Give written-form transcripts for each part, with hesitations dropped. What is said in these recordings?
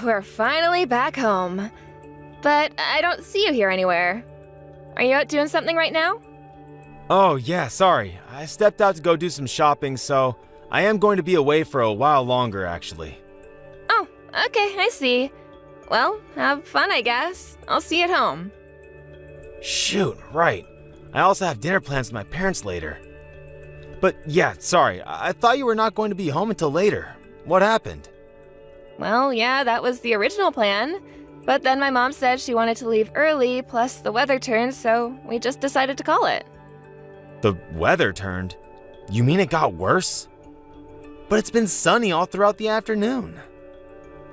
We're finally back home. But I don't see you here anywhere. Are you out doing something right now? Oh, yeah, sorry. I stepped out to go do some shopping, so I am going to be away for a while longer, actually. Oh, okay, I see. Well, have fun, I guess. I'll see you at home. Shoot, right. I also have dinner plans with my parents later. But yeah, sorry. I thought you were not going to be home until later. What happened? Well, yeah, that was the original plan. But then my mom said she wanted to leave early, plus the weather turned, so we just decided to call it. The weather turned? You mean it got worse? But it's been sunny all throughout the afternoon.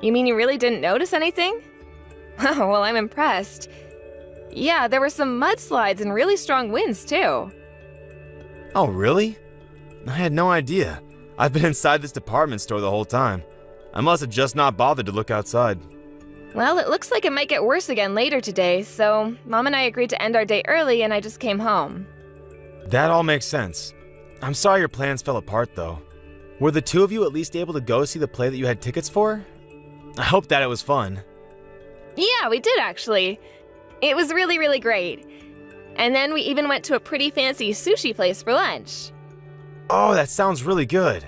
You mean you really didn't notice anything? Oh, well, I'm impressed. Yeah, there were some mudslides and really strong winds, too. Oh, really? I had no idea. I've been inside this department store the whole time. I must have just not bothered to look outside. Well, it looks like it might get worse again later today, so Mom and I agreed to end our day early and I just came home. That all makes sense. I'm sorry your plans fell apart, though. Were the two of you at least able to go see the play that you had tickets for? I hope that it was fun. Yeah, we did actually. It was really, really great. And then we even went to a pretty fancy sushi place for lunch. Oh, that sounds really good.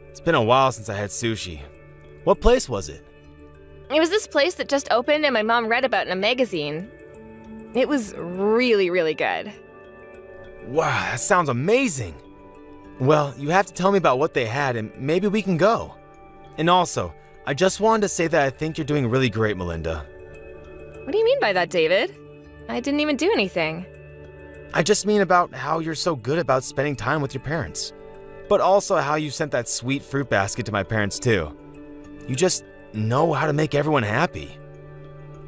It's been a while since I had sushi. What place was it? It was this place that just opened and my mom read about in a magazine. It was really, really good. Wow, that sounds amazing. Well, you have to tell me about what they had and maybe we can go. And also, I just wanted to say that I think you're doing really great, Melinda. What do you mean by that, David? I didn't even do anything. I just mean about how you're so good about spending time with your parents. But also how you sent that sweet fruit basket to my parents too. You just know how to make everyone happy.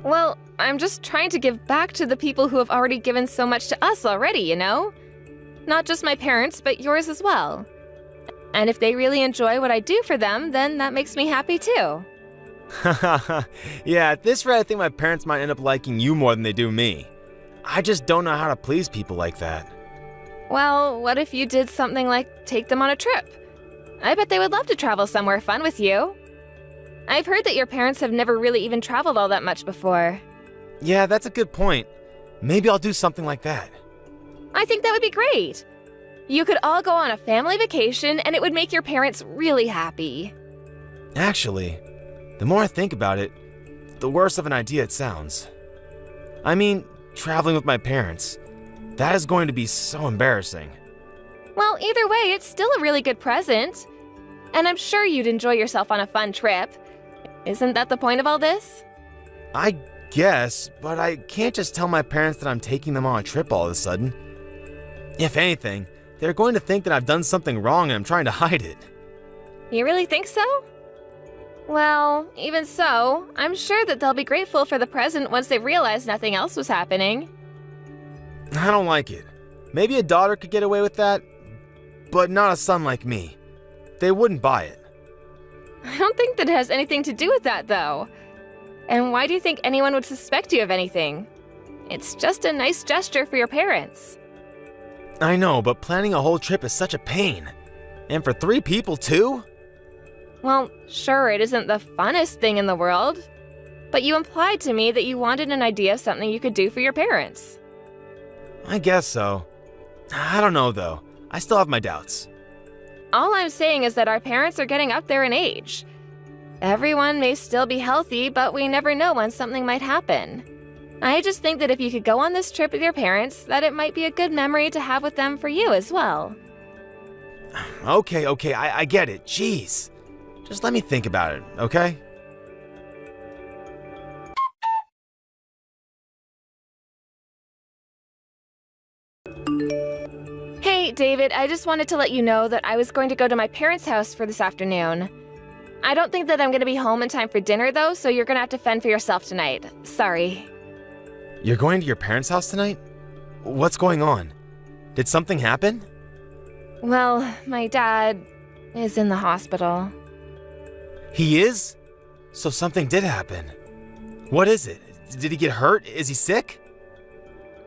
Well, I'm just trying to give back to the people who have already given so much to us already, you know? Not just my parents, but yours as well. And if they really enjoy what I do for them, then that makes me happy too. Yeah, at this rate I think my parents might end up liking you more than they do me. I just don't know how to please people like that. Well, what if you did something like take them on a trip? I bet they would love to travel somewhere fun with you. I've heard that your parents have never really even traveled all that much before. Yeah, that's a good point. Maybe I'll do something like that. I think that would be great. You could all go on a family vacation and it would make your parents really happy. Actually, the more I think about it, the worse of an idea it sounds. I mean, traveling with my parents. That is going to be so embarrassing. Well, either way, it's still a really good present. And I'm sure you'd enjoy yourself on a fun trip. Isn't that the point of all this? I guess, but I can't just tell my parents that I'm taking them on a trip all of a sudden. If anything, they're going to think that I've done something wrong and I'm trying to hide it. You really think so? Well, even so, I'm sure that they'll be grateful for the present once they realize nothing else was happening. I don't like it. Maybe a daughter could get away with that, but not a son like me. They wouldn't buy it. I don't think that it has anything to do with that, though. And why do you think anyone would suspect you of anything? It's just a nice gesture for your parents. I know, but planning a whole trip is such a pain. And for 3 people, too? Well, sure, it isn't the funnest thing in the world. But you implied to me that you wanted an idea of something you could do for your parents. I guess so. I don't know, though. I still have my doubts. All I'm saying is that our parents are getting up there in age. Everyone may still be healthy, but we never know when something might happen. I just think that if you could go on this trip with your parents, that it might be a good memory to have with them for you as well. Okay, I get it. Jeez. Just let me think about it, okay? Hey, David, I just wanted to let you know that I was going to go to my parents' house for this afternoon. I don't think that I'm going to be home in time for dinner, though, so you're going to have to fend for yourself tonight. Sorry. You're going to your parents' house tonight? What's going on? Did something happen? Well, my dad is in the hospital. He is? So something did happen. What is it? Did he get hurt? Is he sick?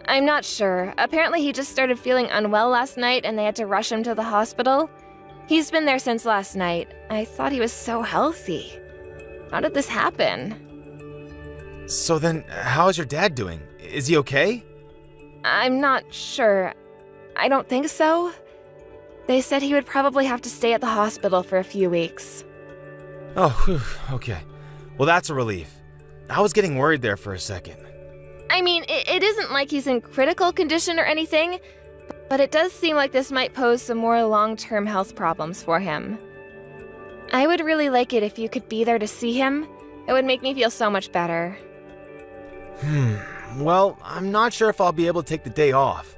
I'm not sure. Apparently he just started feeling unwell last night and they had to rush him to the hospital. He's been there since last night. I thought he was so healthy. How did this happen? So then, how's your dad doing? Is he okay? I'm not sure. I don't think so. They said he would probably have to stay at the hospital for a few weeks. Oh, whew, okay. Well, that's a relief. I was getting worried there for a second. I mean, it isn't like he's in critical condition or anything, but it does seem like this might pose some more long-term health problems for him. I would really like it if you could be there to see him. It would make me feel so much better. Well, I'm not sure if I'll be able to take the day off.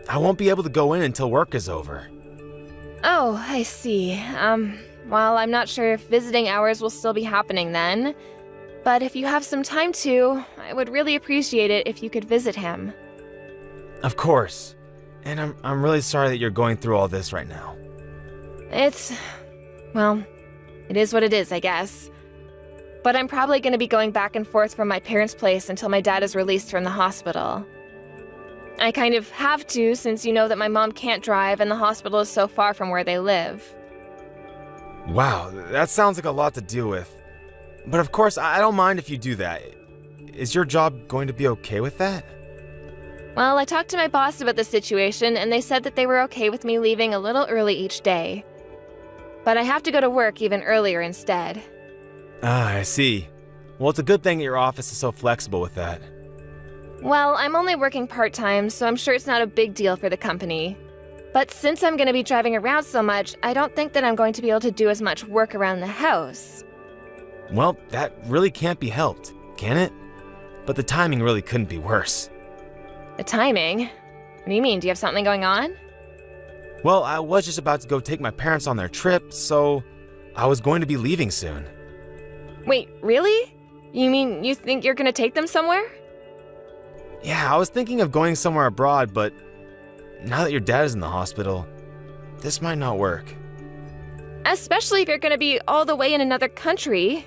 I won't be able to go in until work is over. Oh, I see. Well, I'm not sure if visiting hours will still be happening then. But if you have some time to, I would really appreciate it if you could visit him. Of course. And I'm really sorry that you're going through all this right now. Well, it is what it is, I guess. But I'm probably going to be going back and forth from my parents' place until my dad is released from the hospital. I kind of have to, since you know that my mom can't drive and the hospital is so far from where they live. Wow, that sounds like a lot to deal with. But of course, I don't mind if you do that. Is your job going to be okay with that? Well, I talked to my boss about the situation, and they said that they were okay with me leaving a little early each day. But I have to go to work even earlier instead. Ah, I see. Well, it's a good thing that your office is so flexible with that. Well, I'm only working part-time, so I'm sure it's not a big deal for the company. But since I'm going to be driving around so much, I don't think that I'm going to be able to do as much work around the house. Well, that really can't be helped, can it? But the timing really couldn't be worse. The timing? What do you mean? Do you have something going on? Well, I was just about to go take my parents on their trip, so I was going to be leaving soon. Wait, really? You mean you think you're going to take them somewhere? Yeah, I was thinking of going somewhere abroad, but now that your dad is in the hospital, this might not work. Especially if you're going to be all the way in another country.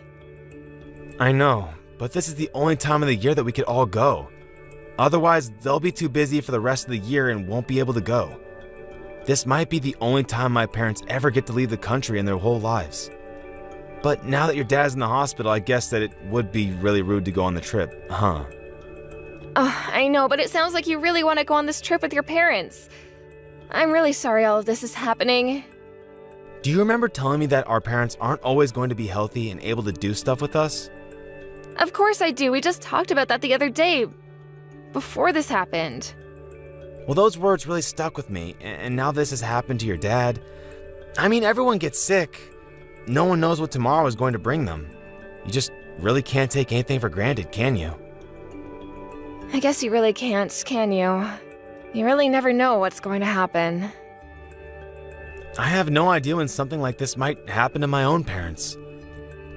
I know, but this is the only time of the year that we could all go. Otherwise, they'll be too busy for the rest of the year and won't be able to go. This might be the only time my parents ever get to leave the country in their whole lives. But now that your dad's in the hospital, I guess that it would be really rude to go on the trip, huh? I know, but it sounds like you really want to go on this trip with your parents. I'm really sorry all of this is happening. Do you remember telling me that our parents aren't always going to be healthy and able to do stuff with us? Of course I do. We just talked about that the other day, before this happened. Well, those words really stuck with me, and now this has happened to your dad. I mean, everyone gets sick. No one knows what tomorrow is going to bring them. You just really can't take anything for granted, can you? I guess you really can't, can you? You really never know what's going to happen. I have no idea when something like this might happen to my own parents.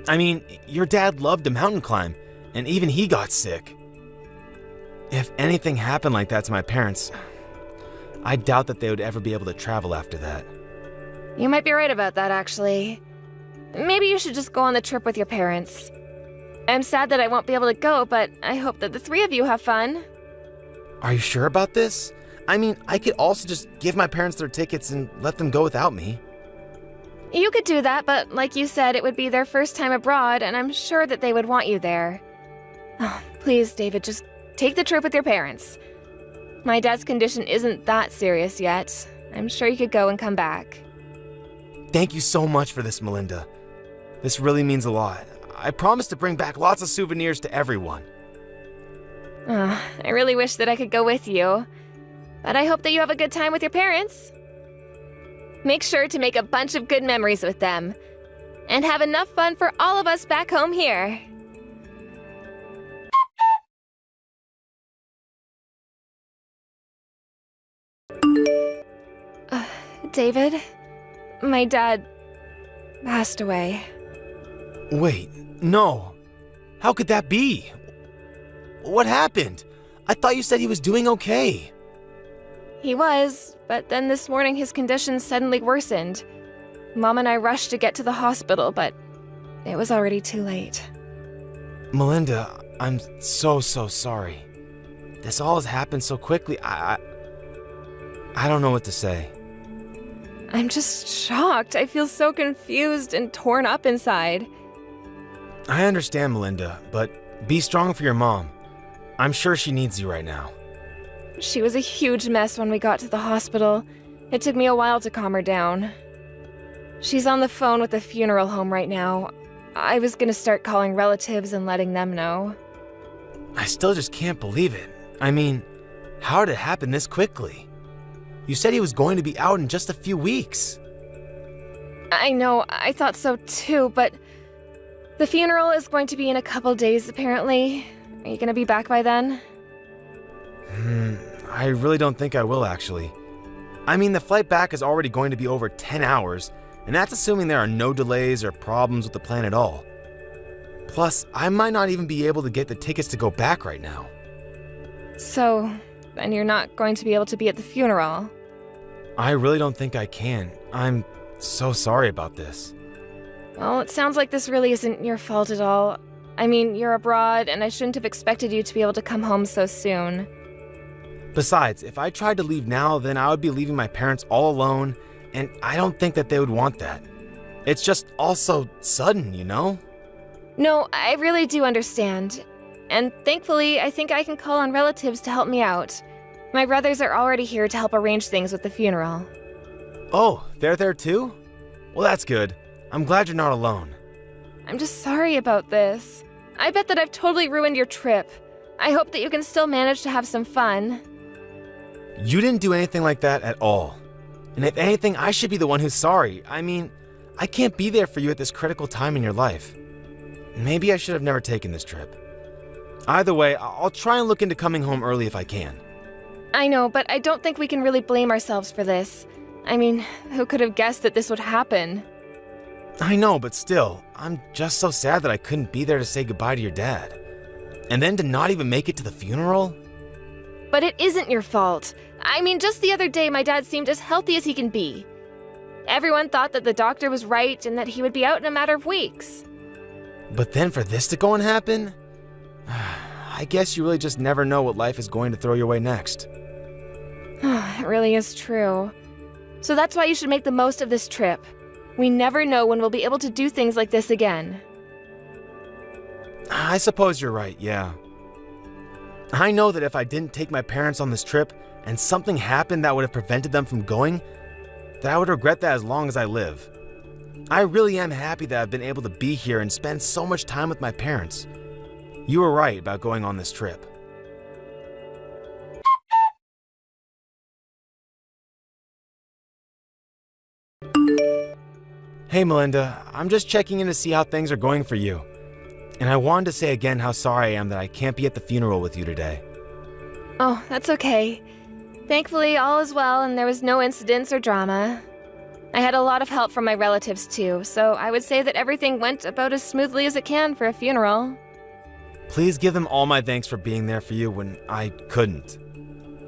I mean, your dad loved to mountain climb, and even he got sick. If anything happened like that to my parents, I doubt that they would ever be able to travel after that. You might be right about that, actually. Maybe you should just go on the trip with your parents. I'm sad that I won't be able to go, but I hope that the three of you have fun. Are you sure about this? I mean, I could also just give my parents their tickets and let them go without me. You could do that, but like you said, it would be their first time abroad, and I'm sure that they would want you there. Oh, please, David, just take the trip with your parents. My dad's condition isn't that serious yet. I'm sure you could go and come back. Thank you so much for this, Melinda. This really means a lot. I promise to bring back lots of souvenirs to everyone. I really wish that I could go with you. But I hope that you have a good time with your parents. Make sure to make a bunch of good memories with them. And have enough fun for all of us back home here. David, my dad passed away. Wait, no. How could that be? What happened? I thought you said he was doing okay. He was, but then this morning his condition suddenly worsened. Mom and I rushed to get to the hospital, but it was already too late. Melinda, I'm so sorry. This all has happened so quickly. I don't know what to say. I'm just shocked. I feel so confused and torn up inside. I understand, Melinda, but be strong for your mom. I'm sure she needs you right now. She was a huge mess when we got to the hospital. It took me a while to calm her down. She's on the phone with the funeral home right now. I was gonna start calling relatives and letting them know. I still just can't believe it. I mean, how did it happen this quickly? You said he was going to be out in just a few weeks. I know, I thought so too, but the funeral is going to be in a couple days apparently. Are you gonna be back by then? I really don't think I will, actually. I mean, the flight back is already going to be over 10 hours, and that's assuming there are no delays or problems with the plan at all. Plus, I might not even be able to get the tickets to go back right now. So, then you're not going to be able to be at the funeral? I really don't think I can. I'm so sorry about this. Well, it sounds like this really isn't your fault at all. I mean, you're abroad, and I shouldn't have expected you to be able to come home so soon. Besides, if I tried to leave now, then I would be leaving my parents all alone, and I don't think that they would want that. It's just all so sudden, you know? No, I really do understand. And thankfully, I think I can call on relatives to help me out. My brothers are already here to help arrange things with the funeral. Oh, they're there too? Well, that's good. I'm glad you're not alone. I'm just sorry about this. I bet that I've totally ruined your trip. I hope that you can still manage to have some fun. You didn't do anything like that at all. And if anything, I should be the one who's sorry. I mean, I can't be there for you at this critical time in your life. Maybe I should have never taken this trip. Either way, I'll try and look into coming home early if I can. I know, but I don't think we can really blame ourselves for this. I mean, who could have guessed that this would happen? I know, but still, I'm just so sad that I couldn't be there to say goodbye to your dad. And then to not even make it to the funeral? But it isn't your fault. I mean, just the other day, my dad seemed as healthy as he can be. Everyone thought that the doctor was right and that he would be out in a matter of weeks. But then for this to go and happen? I guess you really just never know what life is going to throw your way next. It really is true. So that's why you should make the most of this trip. We never know when we'll be able to do things like this again. I suppose you're right, yeah. I know that if I didn't take my parents on this trip and something happened that would have prevented them from going, that I would regret that as long as I live. I really am happy that I've been able to be here and spend so much time with my parents. You were right about going on this trip. Hey Melinda, I'm just checking in to see how things are going for you. And I wanted to say again how sorry I am that I can't be at the funeral with you today. Oh, that's okay. Thankfully, all is well and there was no incidents or drama. I had a lot of help from my relatives too, so I would say that everything went about as smoothly as it can for a funeral. Please give them all my thanks for being there for you when I couldn't.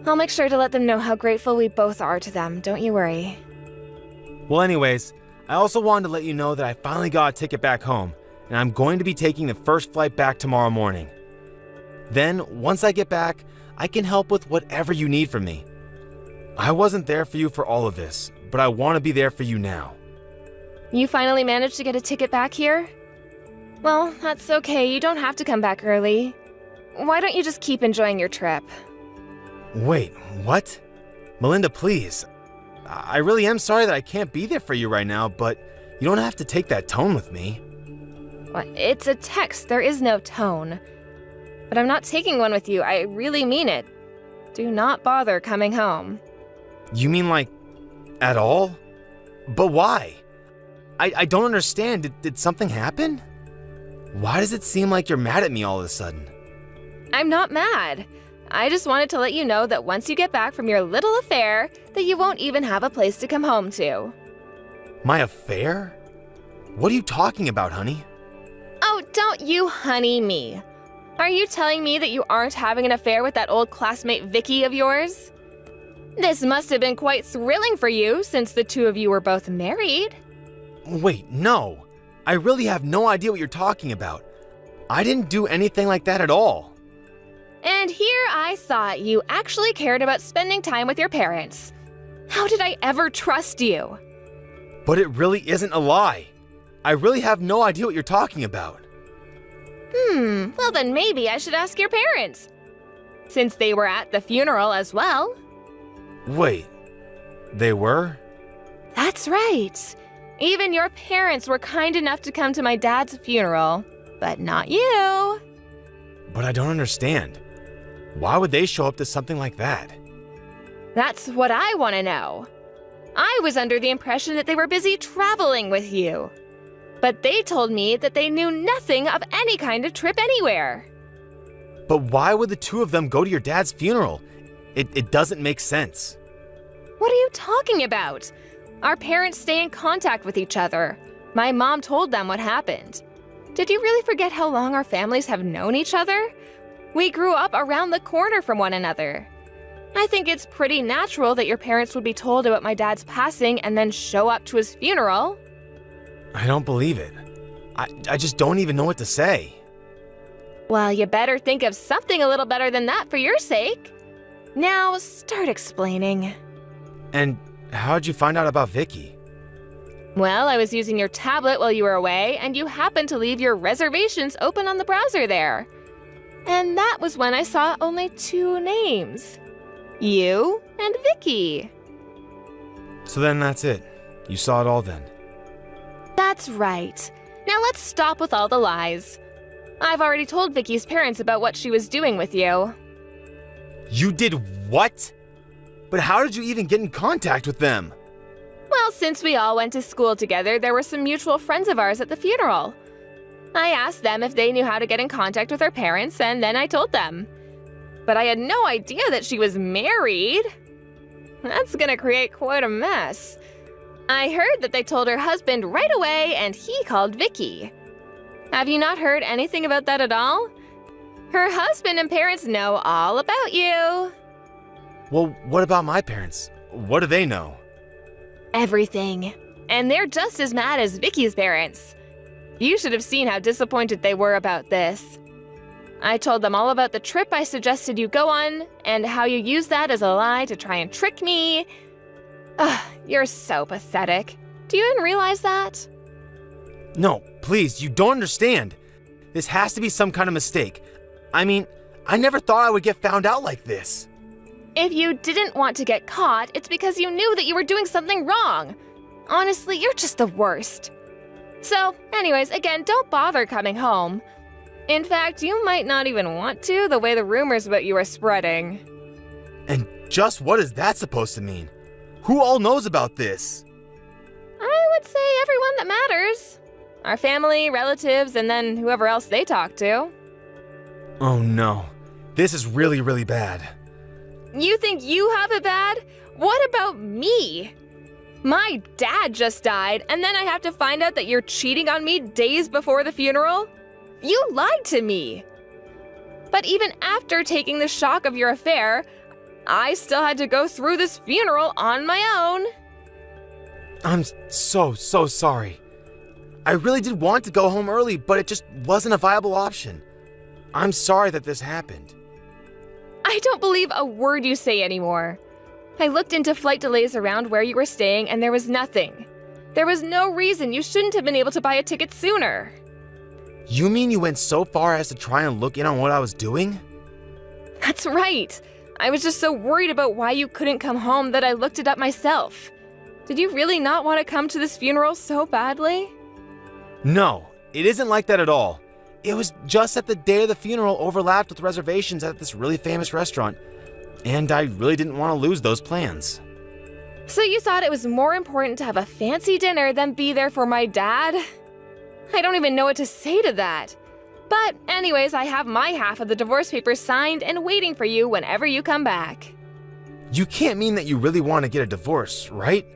I'll make sure to let them know how grateful we both are to them, don't you worry. Well anyways, I also wanted to let you know that I finally got a ticket back home, and I'm going to be taking the first flight back tomorrow morning. Then, once I get back, I can help with whatever you need from me. I wasn't there for you for all of this, but I want to be there for you now. You finally managed to get a ticket back here? Well, that's okay, you don't have to come back early. Why don't you just keep enjoying your trip? Wait, what? Melinda, please. I really am sorry that I can't be there for you right now, but you don't have to take that tone with me. What? It's a text, there is no tone. But I'm not taking one with you, I really mean it. Do not bother coming home. You mean like, at all? But why? I don't understand. Did something happen? Why does it seem like you're mad at me all of a sudden? I'm not mad. I just wanted to let you know that once you get back from your little affair, that you won't even have a place to come home to. My affair? What are you talking about, honey? Oh, don't you honey me. Are you telling me that you aren't having an affair with that old classmate Vicky of yours? This must have been quite thrilling for you since the two of you were both married. Wait, no. I really have no idea what you're talking about. I didn't do anything like that at all. And here I thought you actually cared about spending time with your parents. How did I ever trust you? But it really isn't a lie. I really have no idea what you're talking about. Well then maybe I should ask your parents, since they were at the funeral as well. Wait, they were? That's right. Even your parents were kind enough to come to my dad's funeral, but not you. But I don't understand. Why would they show up to something like that? That's what I want to know. I was under the impression that they were busy traveling with you. But they told me that they knew nothing of any kind of trip anywhere. But why would the two of them go to your dad's funeral? It doesn't make sense. What are you talking about? Our parents stay in contact with each other. My mom told them what happened. Did you really forget how long our families have known each other? We grew up around the corner from one another. I think it's pretty natural that your parents would be told about my dad's passing and then show up to his funeral. I don't believe it. I just don't even know what to say. Well, you better think of something a little better than that for your sake. Now, start explaining. And how'd you find out about Vicky? Well, I was using your tablet while you were away, and you happened to leave your reservations open on the browser there. And that was when I saw only 2 names. You and Vicky. So then that's it. You saw it all then. That's right. Now let's stop with all the lies. I've already told Vicky's parents about what she was doing with you. You did what? But how did you even get in contact with them? Well, since we all went to school together, there were some mutual friends of ours at the funeral. I asked them if they knew how to get in contact with her parents, and then I told them. But I had no idea that she was married. That's gonna create quite a mess. I heard that they told her husband right away, and he called Vicky. Have you not heard anything about that at all? Her husband and parents know all about you. Well, what about my parents? What do they know? Everything. And they're just as mad as Vicky's parents. You should have seen how disappointed they were about this. I told them all about the trip I suggested you go on, and how you used that as a lie to try and trick me. Ugh, you're so pathetic. Do you even realize that? No, please, you don't understand. This has to be some kind of mistake. I mean, I never thought I would get found out like this. If you didn't want to get caught, it's because you knew that you were doing something wrong. Honestly, you're just the worst. So, anyways, again, don't bother coming home. In fact, you might not even want to, the way the rumors about you are spreading. And just what is that supposed to mean? Who all knows about this? I would say everyone that matters. Our family, relatives, and then whoever else they talk to. Oh no, this is really, really bad. You think you have it bad? What about me? My dad just died, and then I have to find out that you're cheating on me days before the funeral? You lied to me. But even after taking the shock of your affair, I still had to go through this funeral on my own. I'm so sorry. I really did want to go home early, but it just wasn't a viable option. I'm sorry that this happened. I don't believe a word you say anymore. I looked into flight delays around where you were staying, and there was nothing. There was no reason you shouldn't have been able to buy a ticket sooner. You mean you went so far as to try and look in on what I was doing? That's right. I was just so worried about why you couldn't come home that I looked it up myself. Did you really not want to come to this funeral so badly? No, it isn't like that at all. It was just that the day of the funeral overlapped with reservations at this really famous restaurant, and I really didn't want to lose those plans. So you thought it was more important to have a fancy dinner than be there for my dad? I don't even know what to say to that. But anyways, I have my half of the divorce papers signed and waiting for you whenever you come back. You can't mean that you really want to get a divorce, right?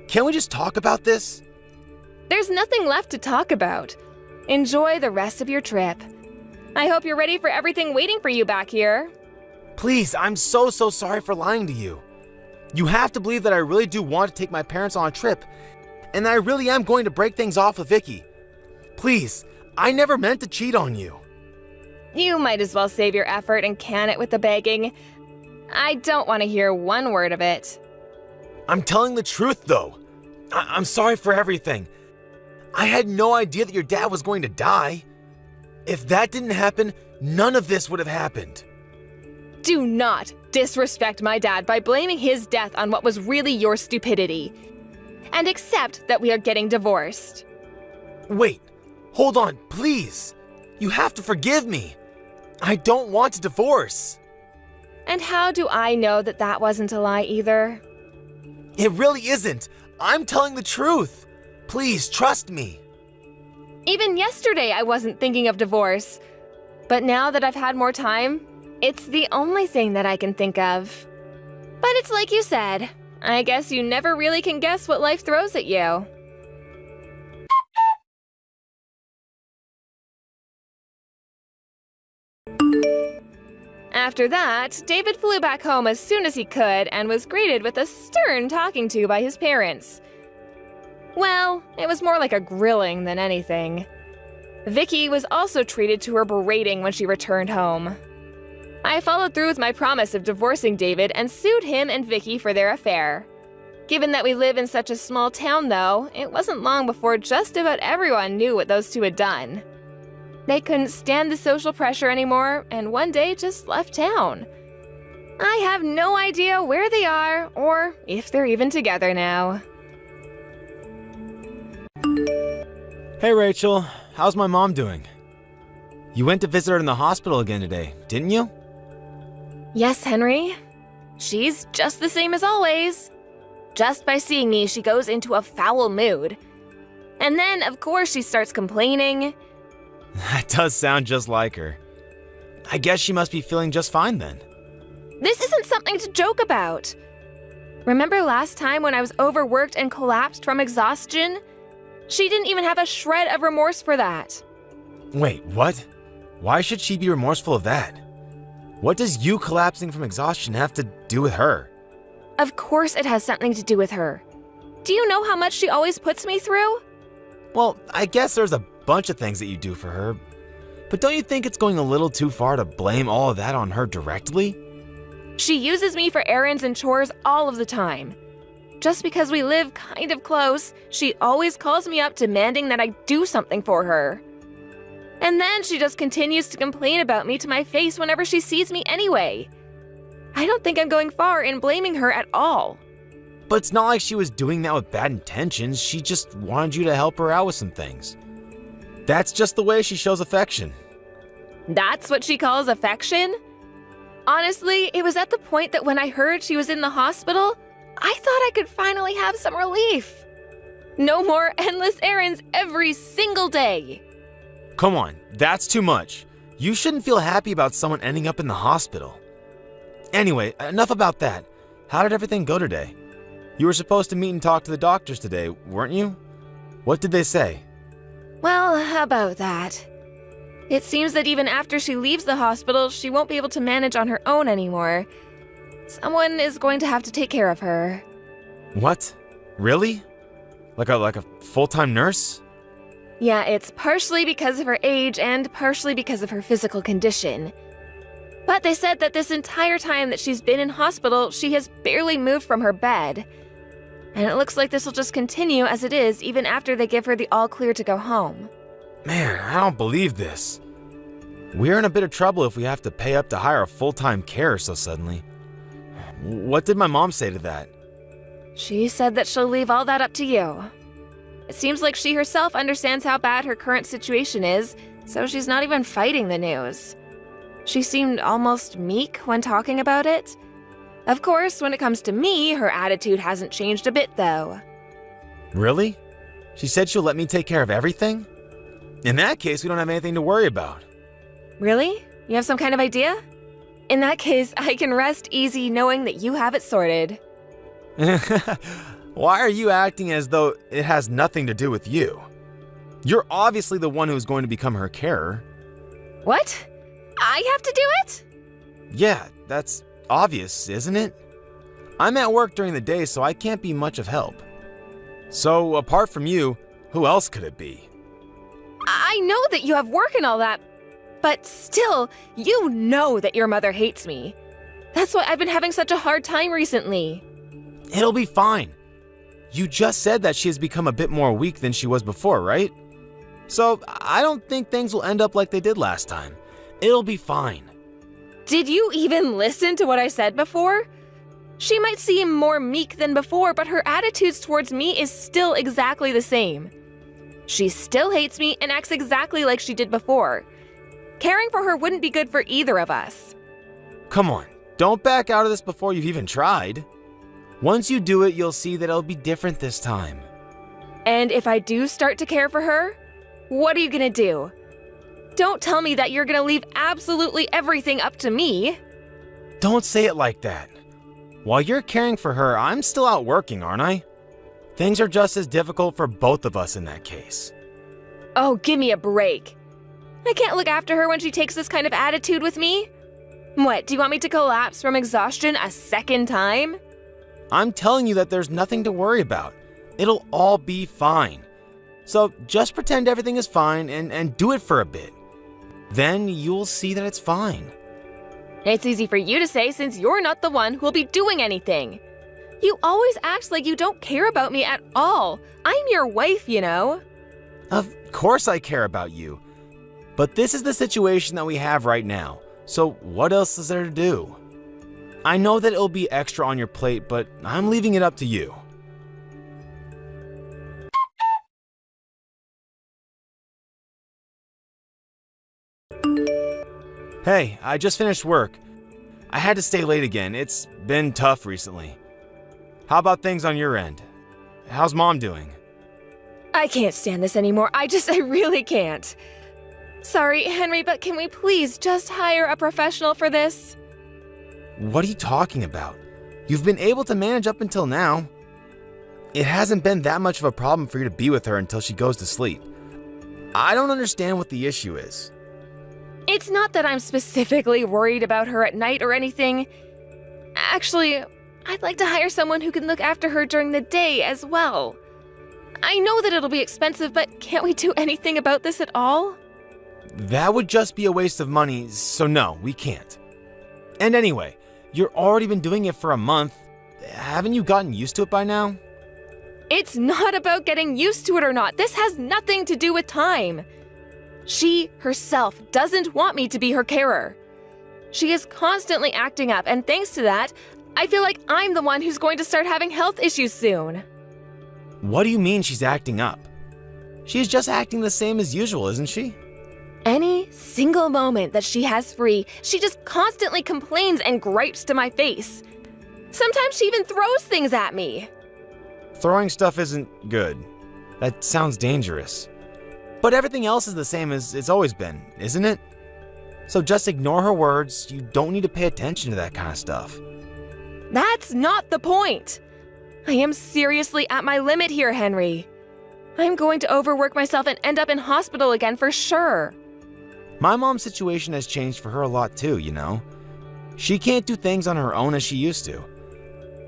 Can't we just talk about this? There's nothing left to talk about. Enjoy the rest of your trip. I hope you're ready for everything waiting for you back here. Please, I'm so sorry for lying to you. You have to believe that I really do want to take my parents on a trip, and that I really am going to break things off with Vicky. Please, I never meant to cheat on you. You might as well save your effort and can it with the begging. I don't want to hear one word of it. I'm telling the truth, though. I'm sorry for everything. I had no idea that your dad was going to die. If that didn't happen, none of this would have happened. Do not disrespect my dad by blaming his death on what was really your stupidity. And accept that we are getting divorced. Wait, hold on, please. You have to forgive me. I don't want a divorce. And how do I know that that wasn't a lie either? It really isn't. I'm telling the truth. Please trust me. Even yesterday I wasn't thinking of divorce. But now that I've had more time, it's the only thing that I can think of. But it's like you said, I guess you never really can guess what life throws at you. After that, David flew back home as soon as he could and was greeted with a stern talking to by his parents. Well, it was more like a grilling than anything. Vicky was also treated to her berating when she returned home. I followed through with my promise of divorcing David and sued him and Vicky for their affair. Given that we live in such a small town, though, it wasn't long before just about everyone knew what those two had done. They couldn't stand the social pressure anymore and one day just left town. I have no idea where they are or if they're even together now. Hey Rachel, how's my mom doing? You went to visit her in the hospital again today, didn't you? Yes, Henry. She's just the same as always. Just by seeing me, she goes into a foul mood. And then, of course, she starts complaining. That does sound just like her. I guess she must be feeling just fine then. This isn't something to joke about. Remember last time when I was overworked and collapsed from exhaustion? She didn't even have a shred of remorse for that. Wait, what? Why should she be remorseful of that? What does you collapsing from exhaustion have to do with her? Of course it has something to do with her. Do you know how much she always puts me through? Well, I guess there's a bunch of things that you do for her, but don't you think it's going a little too far to blame all of that on her directly? She uses me for errands and chores all of the time. Just because we live kind of close, she always calls me up demanding that I do something for her. And then she just continues to complain about me to my face whenever she sees me anyway. I don't think I'm going far in blaming her at all. But it's not like she was doing that with bad intentions. She just wanted you to help her out with some things. That's just the way she shows affection. That's what she calls affection? Honestly, it was at the point that when I heard she was in the hospital, I thought I could finally have some relief. No more endless errands every single day. Come on, that's too much. You shouldn't feel happy about someone ending up in the hospital. Anyway, enough about that. How did everything go today? You were supposed to meet and talk to the doctors today, weren't you? What did they say? Well, how about that? It seems that even after she leaves the hospital, she won't be able to manage on her own anymore. Someone is going to have to take care of her. What? Really? Like a full-time nurse? Yeah, it's partially because of her age and partially because of her physical condition. But they said that this entire time that she's been in hospital, she has barely moved from her bed. And it looks like this will just continue as it is even after they give her the all clear to go home. Man, I don't believe this. We're in a bit of trouble if we have to pay up to hire a full-time carer so suddenly. What did my mom say to that? She said that she'll leave all that up to you. It seems like she herself understands how bad her current situation is, so she's not even fighting the news. She seemed almost meek when talking about it. Of course, when it comes to me, her attitude hasn't changed a bit, though. Really? She said she'll let me take care of everything? In that case, we don't have anything to worry about. Really? You have some kind of idea? In that case, I can rest easy knowing that you have it sorted. Why are you acting as though it has nothing to do with you? You're obviously the one who's going to become her carer. What? I have to do it? Yeah, that's obvious, isn't it? I'm at work during the day, so I can't be much of help. So, apart from you, who else could it be? I know that you have work and all that, but still, you know that your mother hates me. That's why I've been having such a hard time recently. It'll be fine. You just said that she has become a bit more weak than she was before, right? So I don't think things will end up like they did last time. It'll be fine. Did you even listen to what I said before? She might seem more meek than before, but her attitudes towards me is still exactly the same. She still hates me and acts exactly like she did before. Caring for her wouldn't be good for either of us. Come on, don't back out of this before you've even tried. Once you do it, you'll see that it'll be different this time. And if I do start to care for her, what are you gonna do? Don't tell me that you're gonna leave absolutely everything up to me. Don't say it like that. While you're caring for her, I'm still out working, aren't I? Things are just as difficult for both of us in that case. Oh, give me a break. I can't look after her when she takes this kind of attitude with me. What, do you want me to collapse from exhaustion a second time? I'm telling you that there's nothing to worry about. It'll all be fine. So just pretend everything is fine and do it for a bit. Then you'll see that it's fine. It's easy for you to say since you're not the one who'll be doing anything. You always act like you don't care about me at all. I'm your wife, you know. Of course I care about you. But this is the situation that we have right now. So what else is there to do? I know that it'll be extra on your plate, but I'm leaving it up to you. Hey, I just finished work. I had to stay late again. It's been tough recently. How about things on your end? How's Mom doing? I can't stand this anymore. I really can't. Sorry, Henry, but can we please just hire a professional for this? What are you talking about? You've been able to manage up until now. It hasn't been that much of a problem for you to be with her until she goes to sleep. I don't understand what the issue is. It's not that I'm specifically worried about her at night or anything. Actually, I'd like to hire someone who can look after her during the day as well. I know that it'll be expensive, but can't we do anything about this at all? That would just be a waste of money, so no, we can't. And anyway, you've already been doing it for a month. Haven't you gotten used to it by now? It's not about getting used to it or not. This has nothing to do with time. She herself doesn't want me to be her carer. She is constantly acting up, and thanks to that, I feel like I'm the one who's going to start having health issues soon. What do you mean she's acting up? She's just acting the same as usual, isn't she? Any single moment that she has free, she just constantly complains and gripes to my face. Sometimes she even throws things at me. Throwing stuff isn't good. That sounds dangerous. But everything else is the same as it's always been, isn't it? So just ignore her words. You don't need to pay attention to that kind of stuff. That's not the point. I am seriously at my limit here, Henry. I'm going to overwork myself and end up in hospital again for sure. My mom's situation has changed for her a lot too, you know. She can't do things on her own as she used to.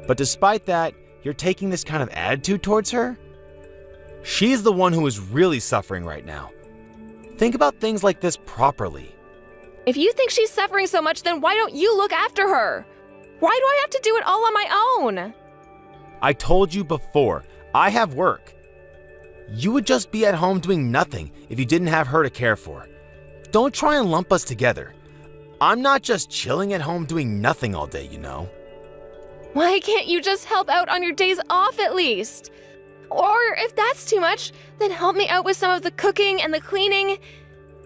But despite that, you're taking this kind of attitude towards her? She's the one who is really suffering right now. Think about things like this properly. If you think she's suffering so much, then why don't you look after her? Why do I have to do it all on my own? I told you before, I have work. You would just be at home doing nothing if you didn't have her to care for. Don't try and lump us together. I'm not just chilling at home doing nothing all day, you know. Why can't you just help out on your days off at least? Or if that's too much, then help me out with some of the cooking and the cleaning.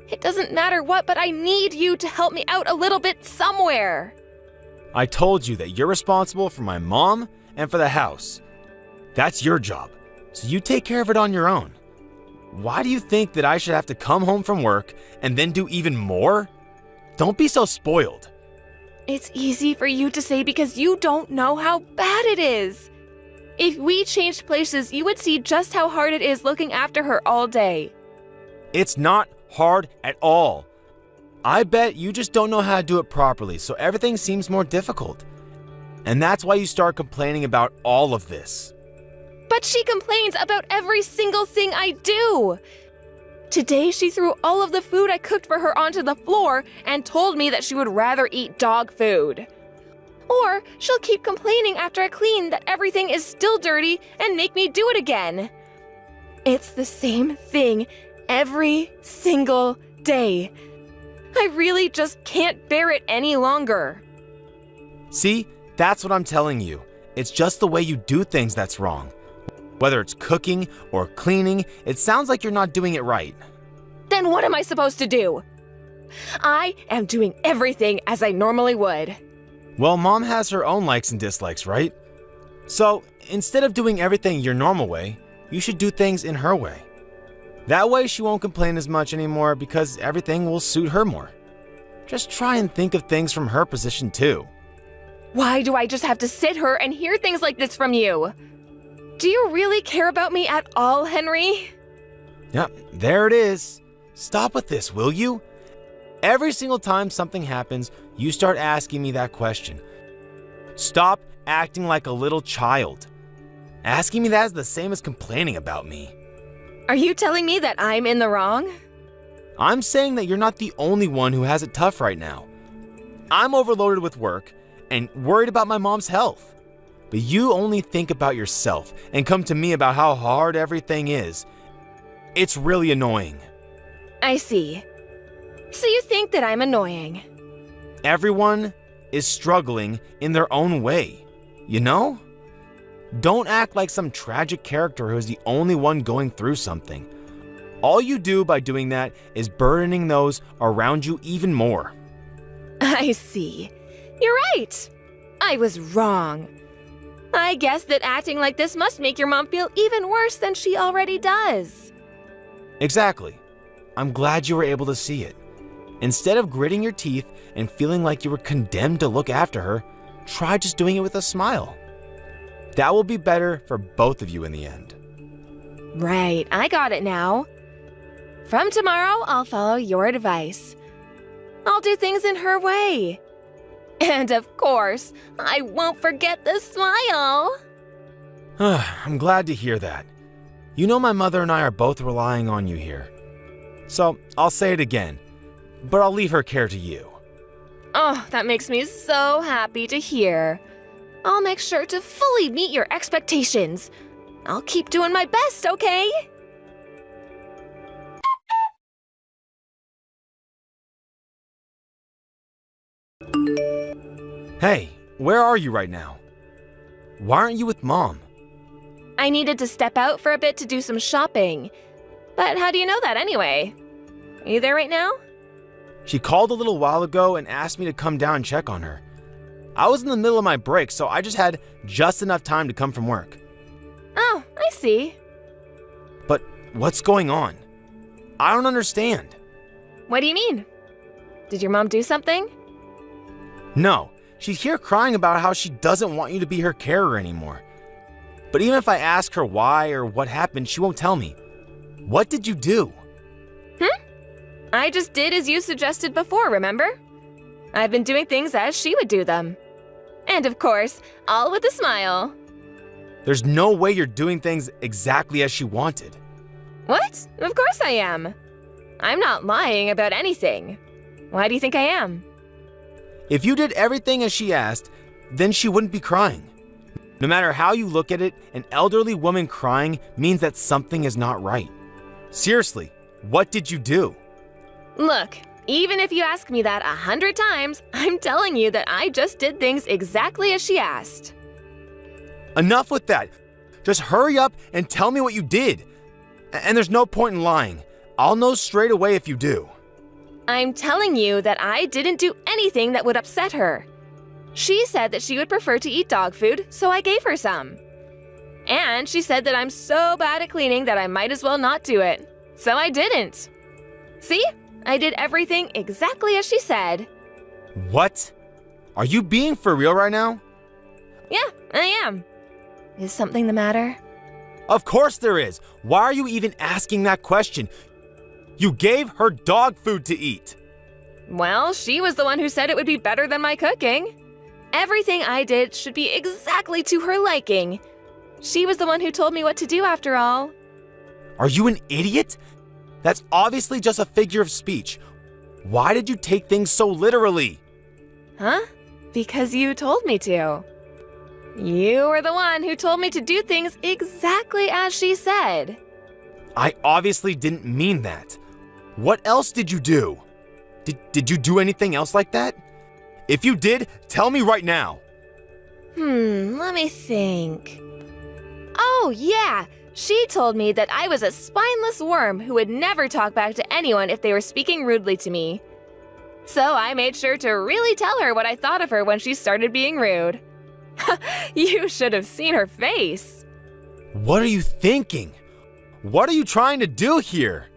It doesn't matter what, but I need you to help me out a little bit somewhere. I told you that you're responsible for my mom and for the house. That's your job, so you take care of it on your own. Why do you think that I should have to come home from work and then do even more? Don't be so spoiled. It's easy for you to say because you don't know how bad it is. If we changed places, you would see just how hard it is looking after her all day. It's not hard at all. I bet you just don't know how to do it properly, so everything seems more difficult. And that's why you start complaining about all of this. But she complains about every single thing I do. Today, she threw all of the food I cooked for her onto the floor and told me that she would rather eat dog food. Or she'll keep complaining after I clean that everything is still dirty and make me do it again. It's the same thing every single day. I really just can't bear it any longer. See, that's what I'm telling you. It's just the way you do things that's wrong. Whether it's cooking or cleaning, it sounds like you're not doing it right. Then what am I supposed to do? I am doing everything as I normally would. Well, Mom has her own likes and dislikes, right? So, instead of doing everything your normal way, you should do things in her way. That way she won't complain as much anymore because everything will suit her more. Just try and think of things from her position too. Why do I just have to sit here and hear things like this from you? Do you really care about me at all, Henry? Yep, there it is. Stop with this, will you? Every single time something happens, you start asking me that question. Stop acting like a little child. Asking me that is the same as complaining about me. Are you telling me that I'm in the wrong? I'm saying that you're not the only one who has it tough right now. I'm overloaded with work and worried about my mom's health. But you only think about yourself and come to me about how hard everything is. It's really annoying. I see. So you think that I'm annoying? Everyone is struggling in their own way, you know? Don't act like some tragic character who is the only one going through something. All you do by doing that is burdening those around you even more. I see. You're right. I was wrong. I guess that acting like this must make your mom feel even worse than she already does. Exactly. I'm glad you were able to see it. Instead of gritting your teeth and feeling like you were condemned to look after her, try just doing it with a smile. That will be better for both of you in the end. Right, I got it now. From tomorrow, I'll follow your advice. I'll do things in her way. And of course, I won't forget the smile. I'm glad to hear that. You know my mother and I are both relying on you here. So I'll say it again, but I'll leave her care to you. Oh, that makes me so happy to hear. I'll make sure to fully meet your expectations. I'll keep doing my best, okay? Hey, where are you right now? Why aren't you with Mom? I needed to step out for a bit to do some shopping. But how do you know that anyway? Are you there right now? She called a little while ago and asked me to come down and check on her. I was in the middle of my break, so I just had just enough time to come from work. Oh, I see. But what's going on? I don't understand. What do you mean? Did your mom do something? No, she's here crying about how she doesn't want you to be her carer anymore. But even if I ask her why or what happened, she won't tell me. What did you do? I just did as you suggested before, remember? I've been doing things as she would do them. And of course, all with a smile. There's no way you're doing things exactly as she wanted. What? Of course I am. I'm not lying about anything. Why do you think I am? If you did everything as she asked, then she wouldn't be crying. No matter how you look at it, an elderly woman crying means that something is not right. Seriously, what did you do? Look, even if you ask me that 100 times, I'm telling you that I just did things exactly as she asked. Enough with that. Just hurry up and tell me what you did. And there's no point in lying. I'll know straight away if you do. I'm telling you that I didn't do anything that would upset her. She said that she would prefer to eat dog food, so I gave her some. And she said that I'm so bad at cleaning that I might as well not do it. So I didn't. See? I did everything exactly as she said. What? Are you being for real right now? Yeah, I am. Is something the matter? Of course there is. Why are you even asking that question? You gave her dog food to eat. Well, she was the one who said it would be better than my cooking. Everything I did should be exactly to her liking. She was the one who told me what to do after all. Are you an idiot? That's obviously just a figure of speech. Why did you take things so literally? Huh? Because you told me to. You were the one who told me to do things exactly as she said. I obviously didn't mean that. What else did you do? Did you do anything else like that? If you did, tell me right now. Let me think. Oh, yeah. She told me that I was a spineless worm who would never talk back to anyone if they were speaking rudely to me. So I made sure to really tell her what I thought of her when she started being rude. You should have seen her face. What are you thinking? What are you trying to do here?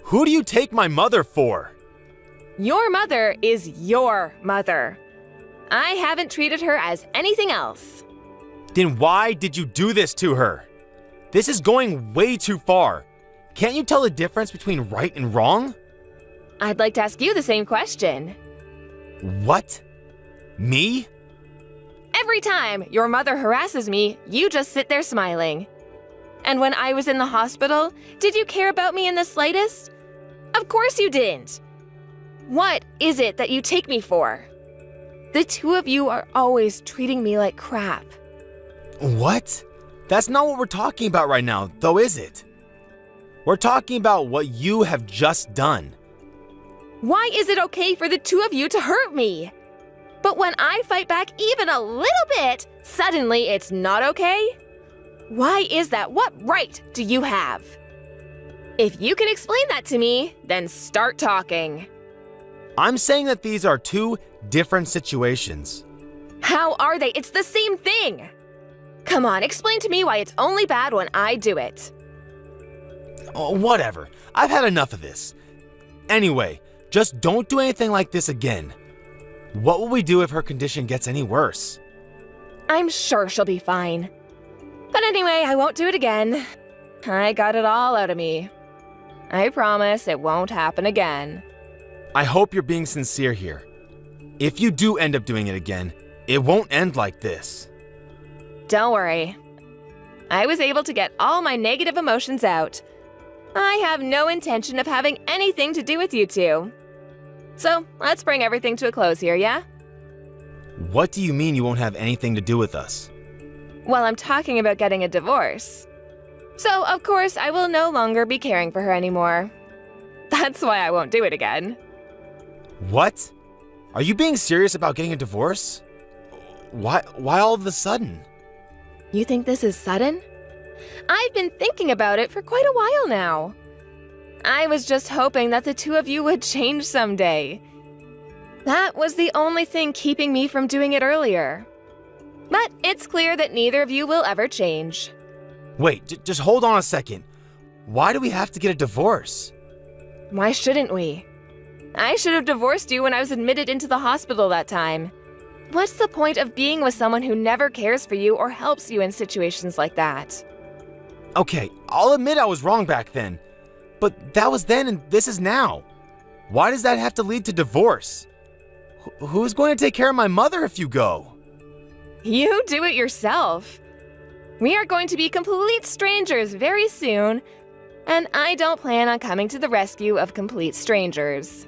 Who do you take my mother for? Your mother is your mother. I haven't treated her as anything else. Then why did you do this to her? This is going way too far. Can't you tell the difference between right and wrong? I'd like to ask you the same question. What? Me? Every time your mother harasses me, you just sit there smiling. And when I was in the hospital, did you care about me in the slightest? Of course you didn't. What is it that you take me for? The two of you are always treating me like crap. What? That's not what we're talking about right now, though, is it? We're talking about what you have just done. Why is it okay for the two of you to hurt me? But when I fight back even a little bit, suddenly it's not okay? Why is that? What right do you have? If you can explain that to me, then start talking. I'm saying that these are two different situations. How are they? It's the same thing. Come on, explain to me why it's only bad when I do it. Oh, whatever. I've had enough of this. Anyway, just don't do anything like this again. What will we do if her condition gets any worse? I'm sure she'll be fine. But anyway, I won't do it again. I got it all out of me. I promise it won't happen again. I hope you're being sincere here. If you do end up doing it again, it won't end like this. Don't worry. I was able to get all my negative emotions out. I have no intention of having anything to do with you two. So, let's bring everything to a close here, yeah? What do you mean you won't have anything to do with us? Well, I'm talking about getting a divorce. So, of course, I will no longer be caring for her anymore. That's why I won't do it again. What? Are you being serious about getting a divorce? Why all of a sudden? You think this is sudden? I've been thinking about it for quite a while now. I was just hoping that the two of you would change someday. That was the only thing keeping me from doing it earlier. But it's clear that neither of you will ever change. Wait, just hold on a second. Why do we have to get a divorce? Why shouldn't we? I should have divorced you when I was admitted into the hospital that time. What's the point of being with someone who never cares for you or helps you in situations like that? Okay, I'll admit I was wrong back then. But that was then and this is now. Why does that have to lead to divorce? Who's going to take care of my mother if you go? You do it yourself. We are going to be complete strangers very soon, and I don't plan on coming to the rescue of complete strangers.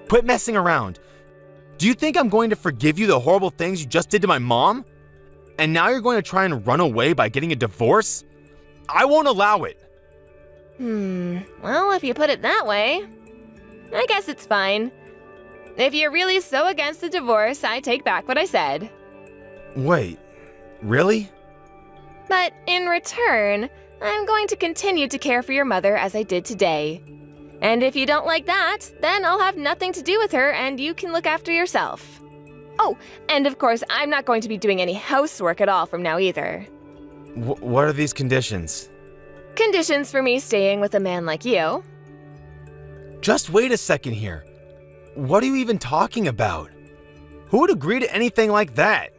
Quit messing around. Do you think I'm going to forgive you the horrible things you just did to my mom? And now you're going to try and run away by getting a divorce? I won't allow it. Well, if you put it that way, I guess it's fine. If you're really so against the divorce, I take back what I said. Wait, really? But in return, I'm going to continue to care for your mother as I did today. And if you don't like that, then I'll have nothing to do with her and you can look after yourself. Oh, and of course, I'm not going to be doing any housework at all from now either. What are these conditions? Conditions for me staying with a man like you. Just wait a second here. What are you even talking about? Who would agree to anything like that?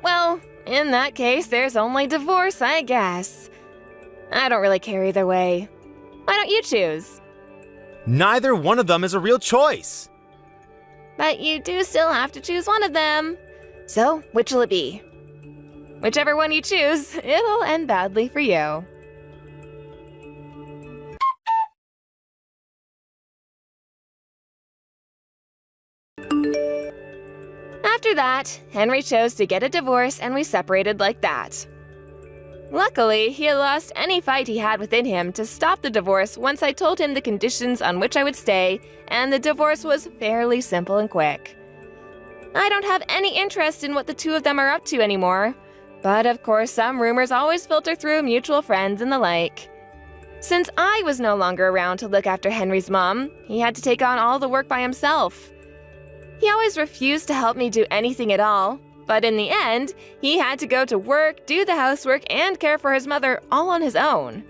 Well, in that case, there's only divorce, I guess. I don't really care either way. Why don't you choose? Neither one of them is a real choice. But you do still have to choose one of them. So, which will it be? Whichever one you choose, it'll end badly for you. After After that, Henry chose to get a divorce and we separated like that. Luckily, he had lost any fight he had within him to stop the divorce once I told him the conditions on which I would stay, and the divorce was fairly simple and quick. I don't have any interest in what the two of them are up to anymore, but of course some rumors always filter through mutual friends and the like. Since I was no longer around to look after Henry's mom, he had to take on all the work by himself. He always refused to help me do anything at all, but in the end, he had to go to work, do the housework, and care for his mother all on his own.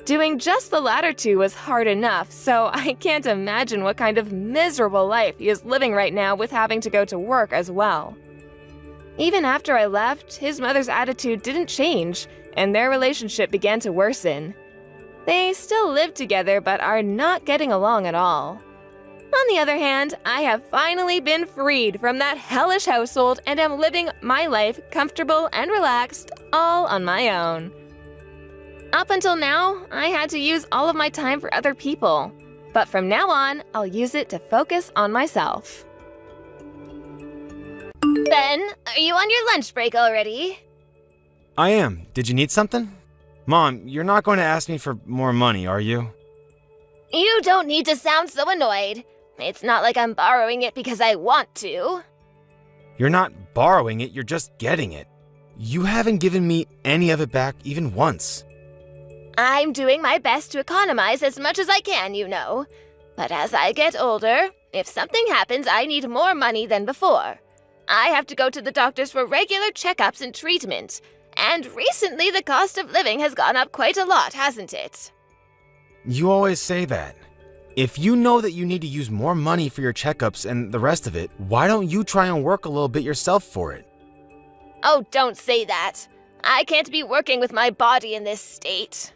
Doing just the latter two was hard enough, so I can't imagine what kind of miserable life he is living right now with having to go to work as well. Even after I left, his mother's attitude didn't change, and their relationship began to worsen. They still live together but are not getting along at all. On the other hand, I have finally been freed from that hellish household and am living my life comfortable and relaxed, all on my own. Up until now, I had to use all of my time for other people, but from now on, I'll use it to focus on myself. Ben, are you on your lunch break already? I am. Did you need something? Mom, you're not going to ask me for more money, are you? You don't need to sound so annoyed. It's not like I'm borrowing it because I want to. You're not borrowing it, you're just getting it. You haven't given me any of it back even once. I'm doing my best to economize as much as I can, you know. But as I get older, if something happens, I need more money than before. I have to go to the doctors for regular checkups and treatment. And recently the cost of living has gone up quite a lot, hasn't it? You always say that. If you know that you need to use more money for your checkups and the rest of it, why don't you try and work a little bit yourself for it? Oh, don't say that. I can't be working with my body in this state.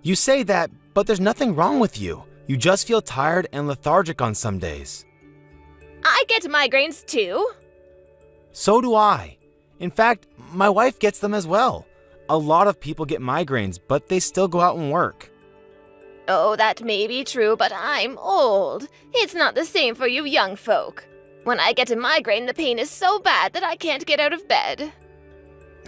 You say that, but there's nothing wrong with you. You just feel tired and lethargic on some days. I get migraines too. So do I. In fact, my wife gets them as well. A lot of people get migraines, but they still go out and work. Oh, that may be true, but I'm old. It's not the same for you young folk. When I get a migraine, the pain is so bad that I can't get out of bed.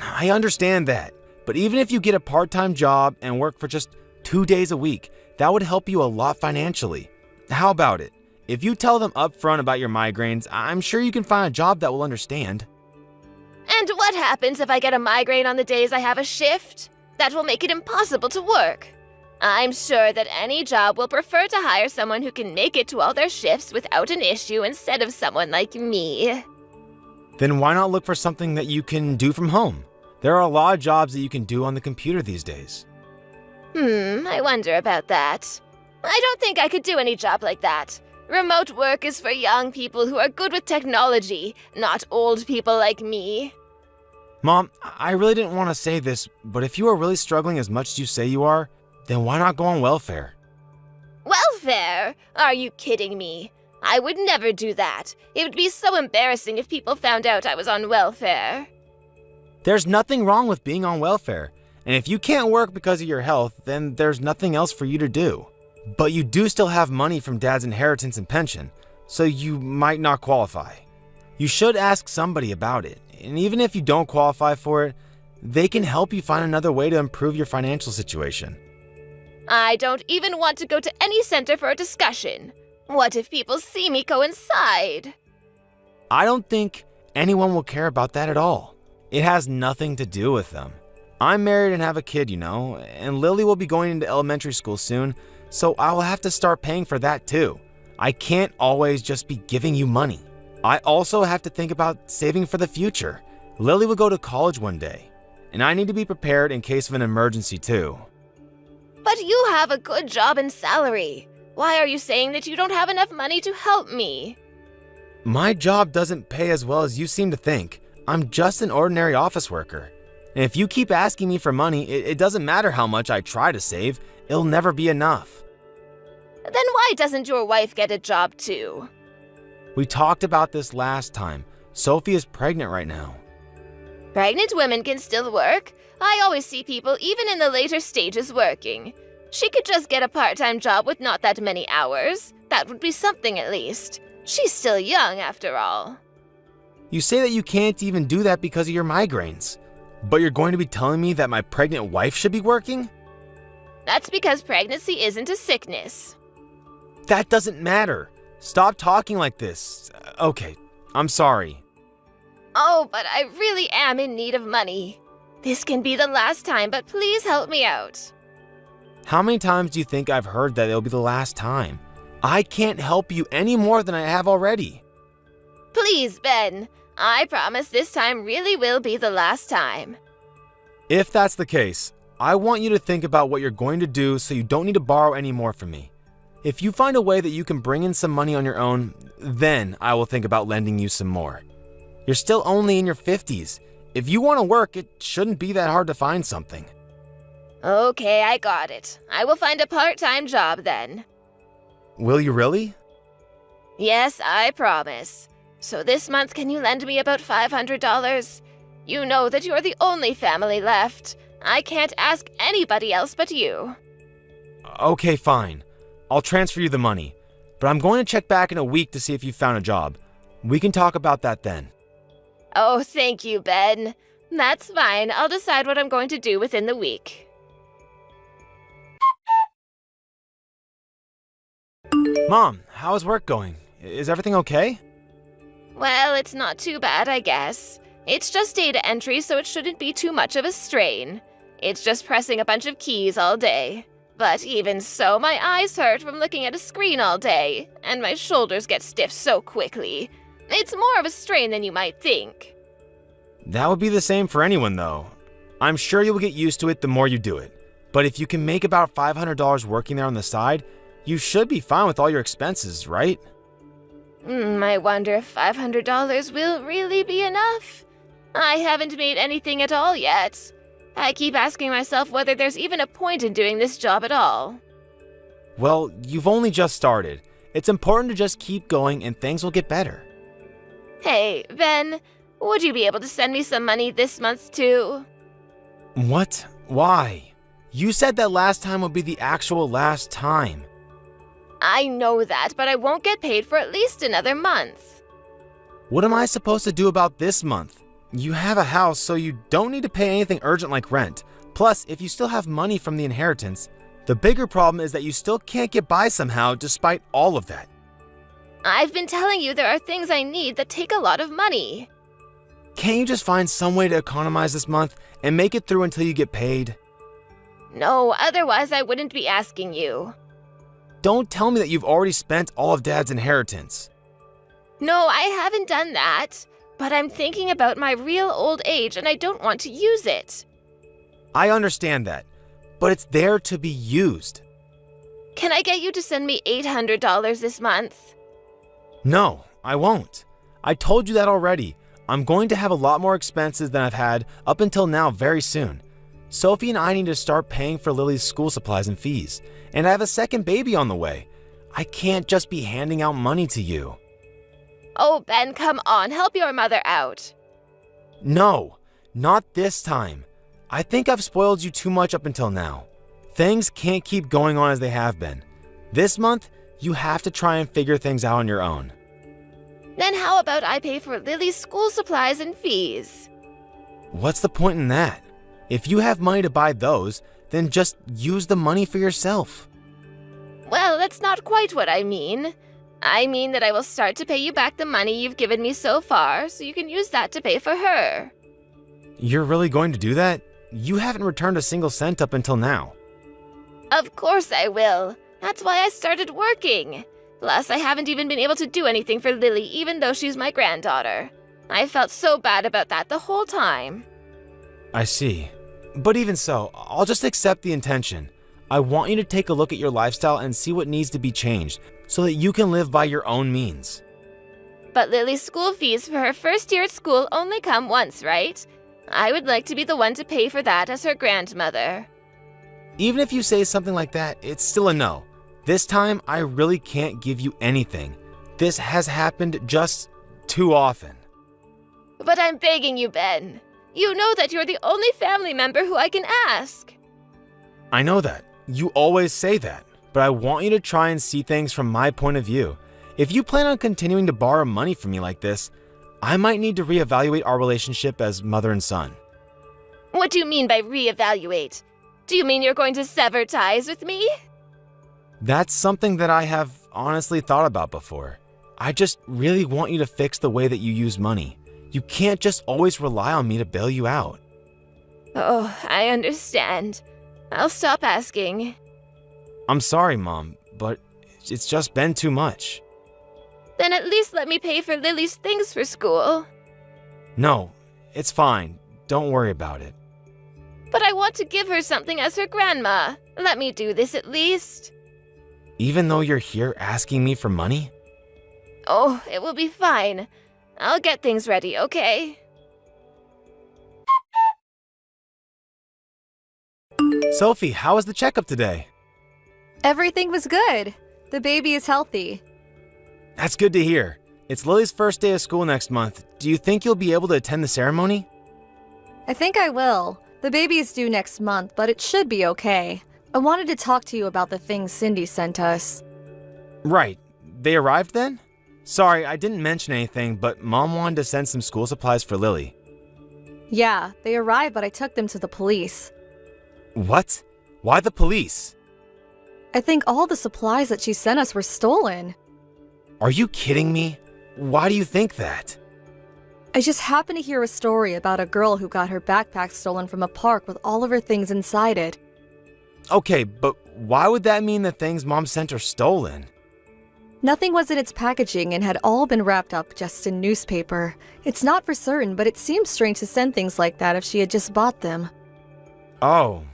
I understand that, but even if you get a part-time job and work for just 2 days a week, that would help you a lot financially. How about it? If you tell them upfront about your migraines, I'm sure you can find a job that will understand. And what happens if I get a migraine on the days I have a shift? That will make it impossible to work. I'm sure that any job will prefer to hire someone who can make it to all their shifts without an issue instead of someone like me. Then why not look for something that you can do from home? There are a lot of jobs that you can do on the computer these days. I wonder about that. I don't think I could do any job like that. Remote work is for young people who are good with technology, not old people like me. Mom, I really didn't want to say this, but if you are really struggling as much as you say you are, then why not go on welfare? Welfare? Are you kidding me? I would never do that. It would be so embarrassing if people found out I was on welfare. There's nothing wrong with being on welfare, and if you can't work because of your health, then there's nothing else for you to do. But you do still have money from Dad's inheritance and pension, so you might not qualify. You should ask somebody about it, and even if you don't qualify for it, they can help you find another way to improve your financial situation. I don't even want to go to any center for a discussion. What if people see me coincide? I don't think anyone will care about that at all. It has nothing to do with them. I'm married and have a kid, you know, and Lily will be going into elementary school soon, so I will have to start paying for that too. I can't always just be giving you money. I also have to think about saving for the future. Lily will go to college one day, and I need to be prepared in case of an emergency too. But you have a good job and salary. Why are you saying that you don't have enough money to help me? My job doesn't pay as well as you seem to think. I'm just an ordinary office worker. And if you keep asking me for money, it doesn't matter how much I try to save, it'll never be enough. Then why doesn't your wife get a job too? We talked about this last time. Sophie is pregnant right now. Pregnant women can still work. I always see people even in the later stages working. She could just get a part-time job with not that many hours. That would be something at least. She's still young after all. You say that you can't even do that because of your migraines. But you're going to be telling me that my pregnant wife should be working? That's because pregnancy isn't a sickness. That doesn't matter. Stop talking like this. Okay, I'm sorry. Oh, but I really am in need of money. This can be the last time, but please help me out. How many times do you think I've heard that it'll be the last time? I can't help you any more than I have already. Please, Ben. I promise this time really will be the last time. If that's the case, I want you to think about what you're going to do so you don't need to borrow any more from me. If you find a way that you can bring in some money on your own, then I will think about lending you some more. You're still only in your 50s. If you want to work, it shouldn't be that hard to find something. Okay, I got it. I will find a part-time job then. Will you really? Yes, I promise. So this month, can you lend me about $500? You know that you're the only family left. I can't ask anybody else but you. Okay, fine. I'll transfer you the money. But I'm going to check back in a week to see if you found a job. We can talk about that then. Oh, thank you, Ben. That's fine. I'll decide what I'm going to do within the week. Mom, how's work going? Is everything okay? Well, it's not too bad, I guess. It's just data entry, so it shouldn't be too much of a strain. It's just pressing a bunch of keys all day. But even so, my eyes hurt from looking at a screen all day, and my shoulders get stiff so quickly. It's more of a strain than you might think. That would be the same for anyone, though. I'm sure you will get used to it the more you do it. But if you can make about $500 working there on the side, you should be fine with all your expenses, right? I wonder if $500 will really be enough. I haven't made anything at all yet. I keep asking myself whether there's even a point in doing this job at all. Well, you've only just started. It's important to just keep going and things will get better. Hey, Ben, would you be able to send me some money this month too? What? Why? You said that last time would be the actual last time. I know that, but I won't get paid for at least another month. What am I supposed to do about this month? You have a house, so you don't need to pay anything urgent like rent. Plus, if you still have money from the inheritance, the bigger problem is that you still can't get by somehow despite all of that. I've been telling you there are things I need that take a lot of money. Can't you just find some way to economize this month and make it through until you get paid? No, otherwise I wouldn't be asking you. Don't tell me that you've already spent all of Dad's inheritance. No, I haven't done that. But I'm thinking about my real old age and I don't want to use it. I understand that, but it's there to be used. Can I get you to send me $800 this month? No, I won't. I told you that already. I'm going to have a lot more expenses than I've had up until now very soon. Sophie and I need to start paying for Lily's school supplies and fees, and I have a second baby on the way. I can't just be handing out money to you. Oh, Ben, come on, help your mother out. No, not this time. I think I've spoiled you too much up until now. Things can't keep going on as they have been. This month, you have to try and figure things out on your own. Then how about I pay for Lily's school supplies and fees? What's the point in that? If you have money to buy those, then just use the money for yourself. Well, that's not quite what I mean. I mean that I will start to pay you back the money you've given me so far, so you can use that to pay for her. You're really going to do that? You haven't returned a single cent up until now. Of course I will. That's why I started working. Plus, I haven't even been able to do anything for Lily, even though she's my granddaughter. I felt so bad about that the whole time. I see. But even so, I'll just accept the intention. I want you to take a look at your lifestyle and see what needs to be changed, so that you can live by your own means. But Lily's school fees for her first year at school only come once, right? I would like to be the one to pay for that as her grandmother. Even if you say something like that, it's still a no. This time, I really can't give you anything. This has happened just too often. But I'm begging you, Ben. You know that you're the only family member who I can ask. I know that. You always say that. But I want you to try and see things from my point of view. If you plan on continuing to borrow money from me like this, I might need to reevaluate our relationship as mother and son. What do you mean by reevaluate? Do you mean you're going to sever ties with me? That's something that I have honestly thought about before. I just really want you to fix the way that you use money. You can't just always rely on me to bail you out. Oh, I understand. I'll stop asking. I'm sorry, Mom, but it's just been too much. Then at least let me pay for Lily's things for school. No, it's fine. Don't worry about it. But I want to give her something as her grandma. Let me do this at least. Even though you're here asking me for money? Oh, it will be fine. I'll get things ready, okay? Sophie, how was the checkup today? Everything was good. The baby is healthy. That's good to hear. It's Lily's first day of school next month. Do you think you'll be able to attend the ceremony? I think I will. The baby is due next month, but it should be okay. I wanted to talk to you about the things Cindy sent us. Right. They arrived then? Sorry, I didn't mention anything, but Mom wanted to send some school supplies for Lily. Yeah, they arrived, but I took them to the police. What? Why the police? I think all the supplies that she sent us were stolen. Are you kidding me? Why do you think that? I just happened to hear a story about a girl who got her backpack stolen from a park with all of her things inside it. Okay, but why would that mean the things Mom sent are stolen? Nothing was in its packaging and had all been wrapped up just in newspaper. It's not for certain, but it seems strange to send things like that if she had just bought them. Oh,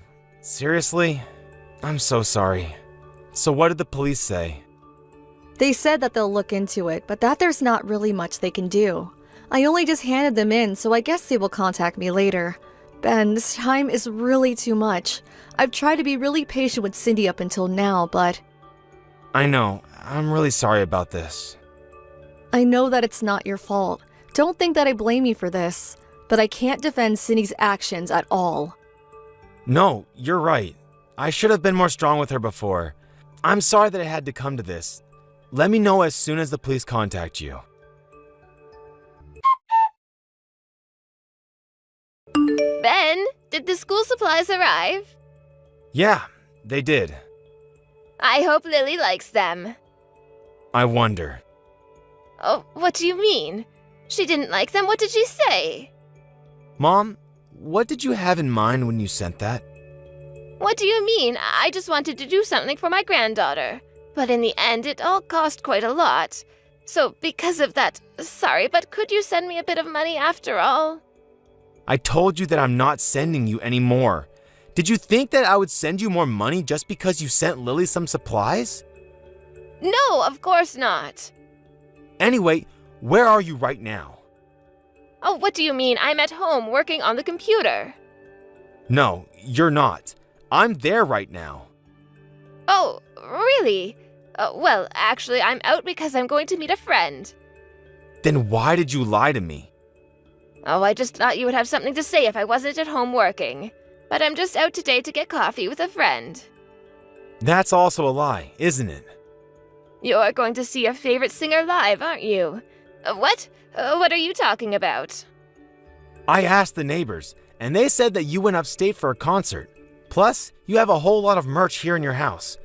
seriously? I'm so sorry. So what did the police say? They said that they'll look into it, but that there's not really much they can do. I only just handed them in, so I guess they will contact me later. Ben, this time is really too much. I've tried to be really patient with Cindy up until now, but... I know. I'm really sorry about this. I know that it's not your fault. Don't think that I blame you for this. But I can't defend Cindy's actions at all. No, you're right. I should have been more strong with her before. I'm sorry that it had to come to this. Let me know as soon as the police contact you. Ben, did the school supplies arrive? Yeah, they did. I hope Lily likes them. I wonder. Oh, what do you mean? She didn't like them? What did she say? Mom, what did you have in mind when you sent that? What do you mean? I just wanted to do something for my granddaughter. But in the end, it all cost quite a lot. So because of that, sorry, but could you send me a bit of money after all? I told you that I'm not sending you any more. Did you think that I would send you more money just because you sent Lily some supplies? No, of course not. Anyway, where are you right now? Oh, what do you mean? I'm at home working on the computer. No, you're not. I'm there right now. Oh, really? Well, actually, I'm out because I'm going to meet a friend. Then why did you lie to me? Oh, I just thought you would have something to say if I wasn't at home working. But I'm just out today to get coffee with a friend. That's also a lie, isn't it? You're going to see your favorite singer live, aren't you? What? What are you talking about? I asked the neighbors, and they said that you went upstate for a concert. Plus, you have a whole lot of merch here in your house.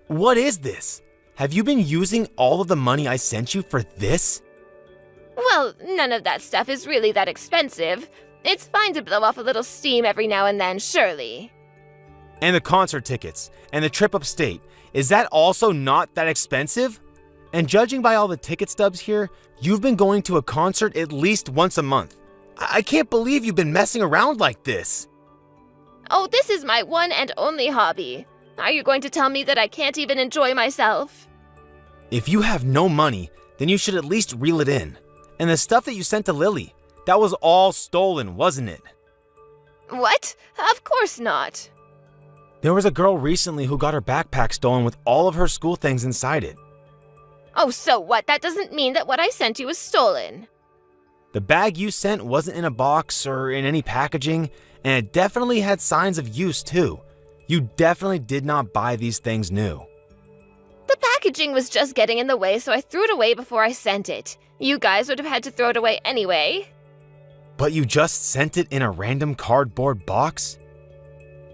What is this? Have you been using all of the money I sent you for this? Well, none of that stuff is really that expensive. It's fine to blow off a little steam every now and then, surely. And the concert tickets, and the trip upstate, is that also not that expensive? And judging by all the ticket stubs here, you've been going to a concert at least once a month. I can't believe you've been messing around like this. Oh, this is my one and only hobby. Are you going to tell me that I can't even enjoy myself? If you have no money, then you should at least reel it in. And the stuff that you sent to Lily, that was all stolen, wasn't it? What? Of course not. There was a girl recently who got her backpack stolen with all of her school things inside it. Oh, so what? That doesn't mean that what I sent you was stolen. The bag you sent wasn't in a box or in any packaging, and it definitely had signs of use too. You definitely did not buy these things new. The packaging was just getting in the way, so I threw it away before I sent it. You guys would have had to throw it away anyway. But you just sent it in a random cardboard box?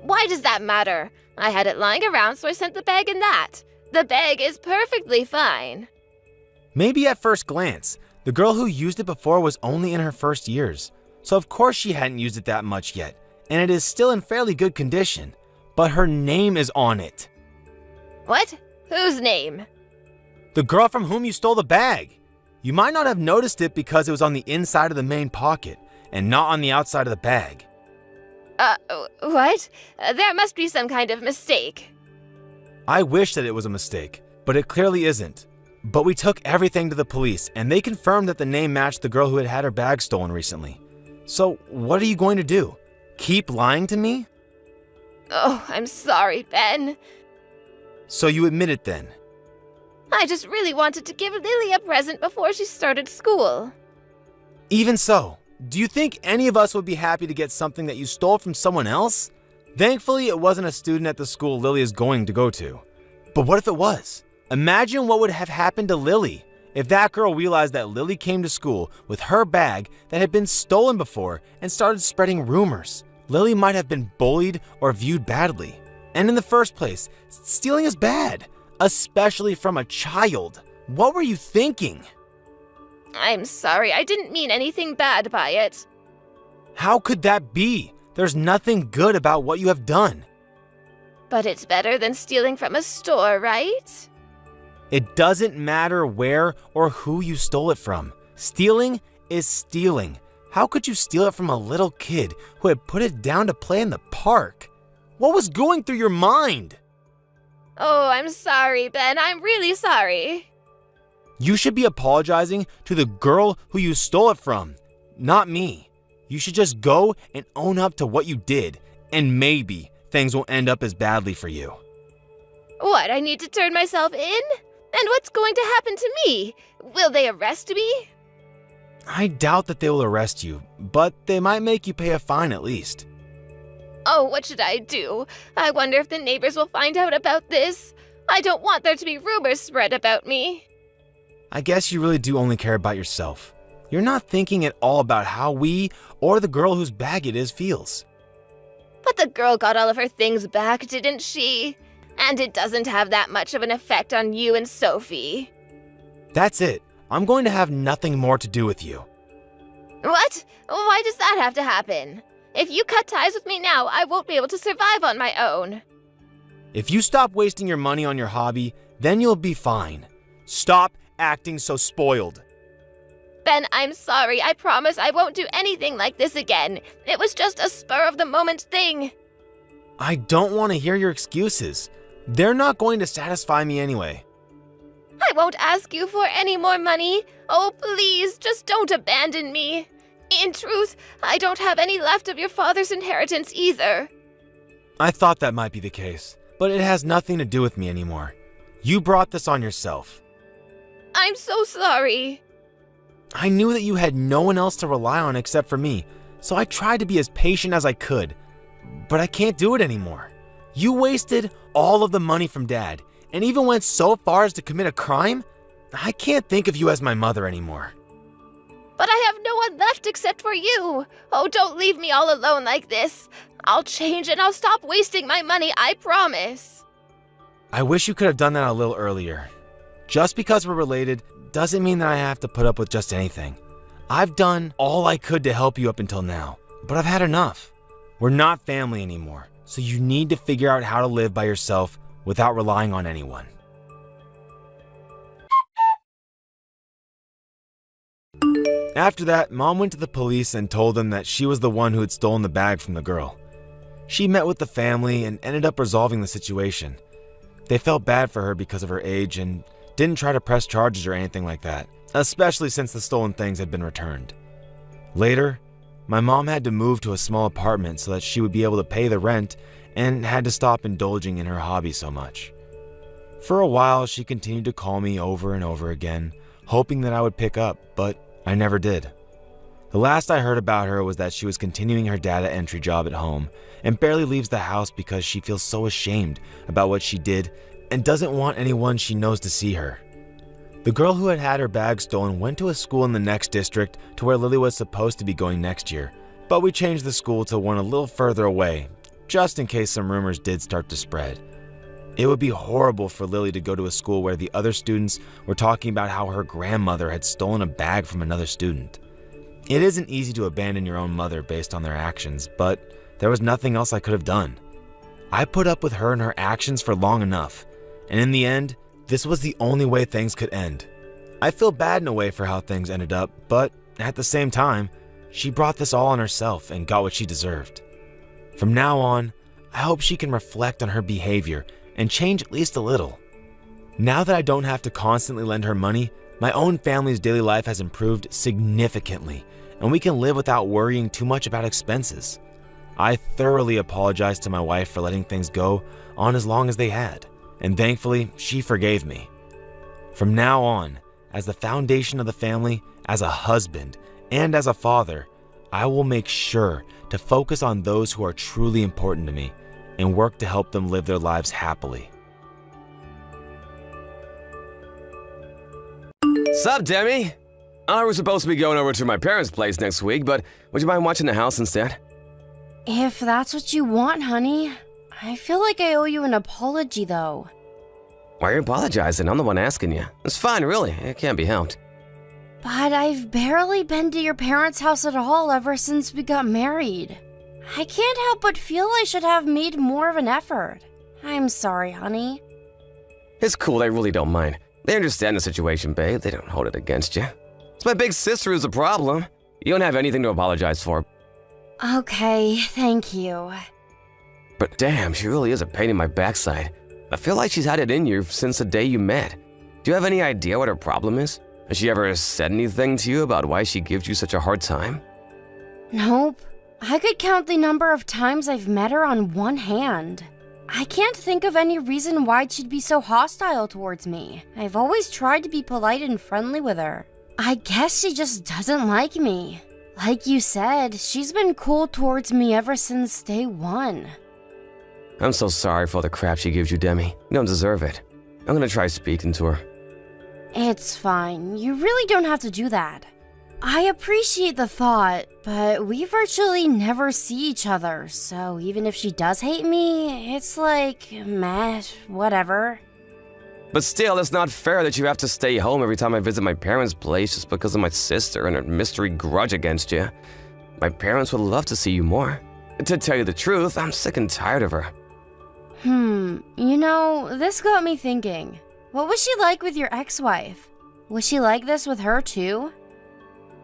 Why does that matter? I had it lying around, so I sent the bag in that. The bag is perfectly fine. Maybe at first glance, the girl who used it before was only in her first years, so of course she hadn't used it that much yet, and it is still in fairly good condition. But her name is on it. What? Whose name? The girl from whom you stole the bag. You might not have noticed it because it was on the inside of the main pocket and not on the outside of the bag. What? There must be some kind of mistake. I wish that it was a mistake, but it clearly isn't. But we took everything to the police, and they confirmed that the name matched the girl who had her bag stolen recently. So, what are you going to do? Keep lying to me? Oh, I'm sorry, Ben. So you admit it then? I just really wanted to give Lily a present before she started school. Even so, do you think any of us would be happy to get something that you stole from someone else? Thankfully, it wasn't a student at the school Lily is going to go to. But what if it was? Imagine what would have happened to Lily if that girl realized that Lily came to school with her bag that had been stolen before and started spreading rumors. Lily might have been bullied or viewed badly. And in the first place, stealing is bad, especially from a child. What were you thinking? I'm sorry, I didn't mean anything bad by it. How could that be? There's nothing good about what you have done. But it's better than stealing from a store, right? It doesn't matter where or who you stole it from. Stealing is stealing. How could you steal it from a little kid who had put it down to play in the park? What was going through your mind? Oh, I'm sorry, Ben. I'm really sorry. You should be apologizing to the girl who you stole it from, not me. You should just go and own up to what you did, and maybe things won't end up as badly for you. What, I need to turn myself in? And what's going to happen to me? Will they arrest me? I doubt that they will arrest you, but they might make you pay a fine at least. Oh, what should I do? I wonder if the neighbors will find out about this. I don't want there to be rumors spread about me. I guess you really do only care about yourself. You're not thinking at all about how we or the girl whose bag it is feels. But the girl got all of her things back, didn't she? And it doesn't have that much of an effect on you and Sophie. That's it. I'm going to have nothing more to do with you. What? Why does that have to happen? If you cut ties with me now, I won't be able to survive on my own. If you stop wasting your money on your hobby, then you'll be fine. Stop acting so spoiled. Ben, I'm sorry. I promise I won't do anything like this again. It was just a spur-of-the-moment thing. I don't want to hear your excuses. They're not going to satisfy me anyway. I won't ask you for any more money. Oh, please, just don't abandon me. In truth, I don't have any left of your father's inheritance either. I thought that might be the case, but it has nothing to do with me anymore. You brought this on yourself. I'm so sorry. I knew that you had no one else to rely on except for me, so I tried to be as patient as I could. But I can't do it anymore. You wasted all of the money from Dad, and even went so far as to commit a crime? I can't think of you as my mother anymore. But I have no one left except for you. Oh, don't leave me all alone like this. I'll change and I'll stop wasting my money, I promise. I wish you could have done that a little earlier. Just because we're related doesn't mean that I have to put up with just anything. I've done all I could to help you up until now, but I've had enough. We're not family anymore, so you need to figure out how to live by yourself without relying on anyone. After that, Mom went to the police and told them that she was the one who had stolen the bag from the girl. She met with the family and ended up resolving the situation. They felt bad for her because of her age and didn't try to press charges or anything like that, especially since the stolen things had been returned. Later, my mom had to move to a small apartment so that she would be able to pay the rent and had to stop indulging in her hobby so much. For a while, she continued to call me over and over again, hoping that I would pick up, but I never did. The last I heard about her was that she was continuing her data entry job at home and barely leaves the house because she feels so ashamed about what she did and doesn't want anyone she knows to see her. The girl who had had her bag stolen went to a school in the next district to where Lily was supposed to be going next year, but we changed the school to one a little further away, just in case some rumors did start to spread. It would be horrible for Lily to go to a school where the other students were talking about how her grandmother had stolen a bag from another student. It isn't easy to abandon your own mother based on their actions, but there was nothing else I could have done. I put up with her and her actions for long enough, and in the end, this was the only way things could end. I feel bad in a way for how things ended up, but at the same time, she brought this all on herself and got what she deserved. From now on, I hope she can reflect on her behavior and change at least a little. Now that I don't have to constantly lend her money, my own family's daily life has improved significantly, and we can live without worrying too much about expenses. I thoroughly apologized to my wife for letting things go on as long as they had, and thankfully, she forgave me. From now on, as the foundation of the family, as a husband, and as a father, I will make sure to focus on those who are truly important to me and work to help them live their lives happily. Sup, Demi? I was supposed to be going over to my parents' place next week, but would you mind watching the house instead? If that's what you want, honey. I feel like I owe you an apology, though. Why are you apologizing? I'm the one asking you. It's fine, really. It can't be helped. But I've barely been to your parents' house at all ever since we got married. I can't help but feel I should have made more of an effort. I'm sorry, honey. It's cool, they really don't mind. They understand the situation, babe. They don't hold it against you. It's my big sister who's the problem. You don't have anything to apologize for. Okay, thank you. But damn, she really is a pain in my backside. I feel like she's had it in you since the day you met. Do you have any idea what her problem is? Has she ever said anything to you about why she gives you such a hard time? Nope. I could count the number of times I've met her on one hand. I can't think of any reason why she'd be so hostile towards me. I've always tried to be polite and friendly with her. I guess she just doesn't like me. Like you said, she's been cool towards me ever since day one. I'm so sorry for all the crap she gives you, Demi. You don't deserve it. I'm gonna try speaking to her. It's fine. You really don't have to do that. I appreciate the thought, but we virtually never see each other, so even if she does hate me, it's like, meh, whatever. But still, it's not fair that you have to stay home every time I visit my parents' place just because of my sister and her mystery grudge against you. My parents would love to see you more. To tell you the truth, I'm sick and tired of her. This got me thinking. What was she like with your ex-wife? Was she like this with her too?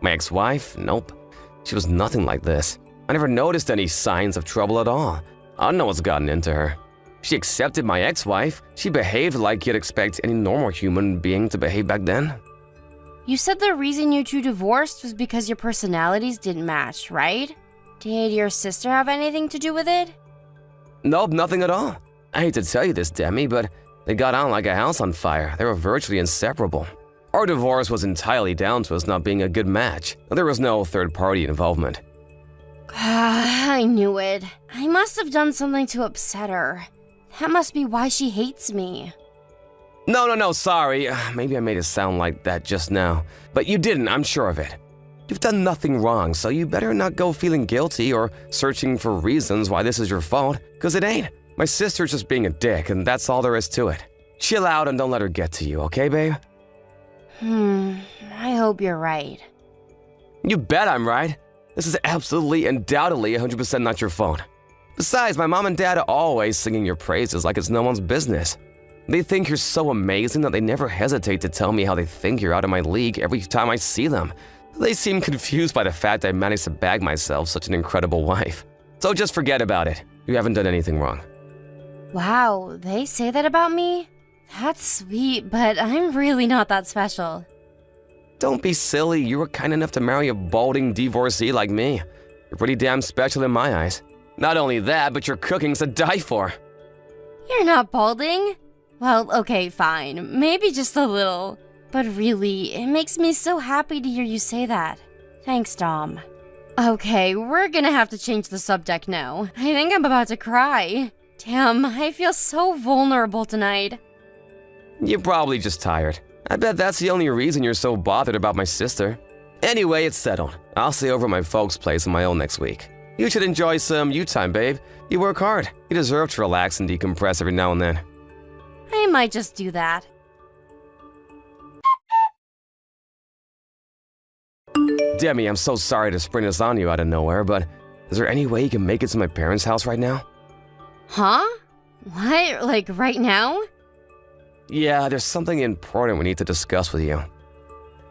My ex-wife? Nope. She was nothing like this. I never noticed any signs of trouble at all. I don't know what's gotten into her. She accepted my ex-wife. She behaved like you'd expect any normal human being to behave back then. You said the reason you two divorced was because your personalities didn't match, right? Did your sister have anything to do with it? Nope, nothing at all. I hate to tell you this, Demi, but they got on like a house on fire. They were virtually inseparable. Our divorce was entirely down to us not being a good match. There was no third-party involvement. I knew it. I must have done something to upset her. That must be why she hates me. No, sorry. Maybe I made it sound like that just now. But you didn't, I'm sure of it. You've done nothing wrong, so you better not go feeling guilty or searching for reasons why this is your fault, because it ain't. My sister's just being a dick, and that's all there is to it. Chill out and don't let her get to you, okay, babe? I hope you're right. You bet I'm right. This is absolutely, undoubtedly 100% not your fault. Besides, my mom and dad are always singing your praises like it's no one's business. They think you're so amazing that they never hesitate to tell me how they think you're out of my league every time I see them. They seem confused by the fact I managed to bag myself such an incredible wife. So just forget about it. You haven't done anything wrong. Wow, they say that about me? That's sweet, but I'm really not that special. Don't be silly. You were kind enough to marry a balding divorcee like me. You're pretty damn special in my eyes. Not only that, but your cooking's to die for. You're not balding? Well, okay, fine. Maybe just a little. But really, it makes me so happy to hear you say that. Thanks, Dom. Okay, we're gonna have to change the subject now. I think I'm about to cry. Damn, I feel so vulnerable tonight. You're probably just tired. I bet that's the only reason you're so bothered about my sister. Anyway, it's settled. I'll stay over at my folks' place on my own next week. You should enjoy some you time, babe. You work hard. You deserve to relax and decompress every now and then. I might just do that. Demi, I'm so sorry to spring this on you out of nowhere, but is there any way you can make it to my parents' house right now? Huh? What? Like right now? Yeah, there's something important we need to discuss with you.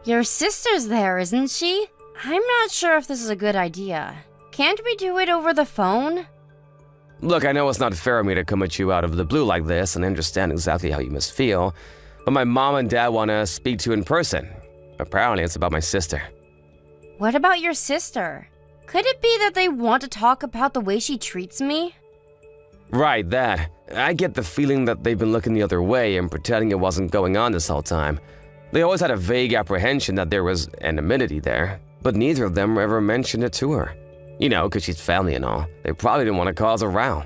Your sister's there, isn't she? I'm not sure if this is a good idea. Can't we do it over the phone? Look, I know it's not fair of me to come at you out of the blue like this and understand exactly how you must feel, but my mom and dad want to speak to you in person. Apparently, it's about my sister. What about your sister? Could it be that they want to talk about the way she treats me? Right, that. I get the feeling that they've been looking the other way and pretending it wasn't going on this whole time. They always had a vague apprehension that there was anonymity there, but neither of them ever mentioned it to her. You know, because she's family and all. They probably didn't want to cause a row.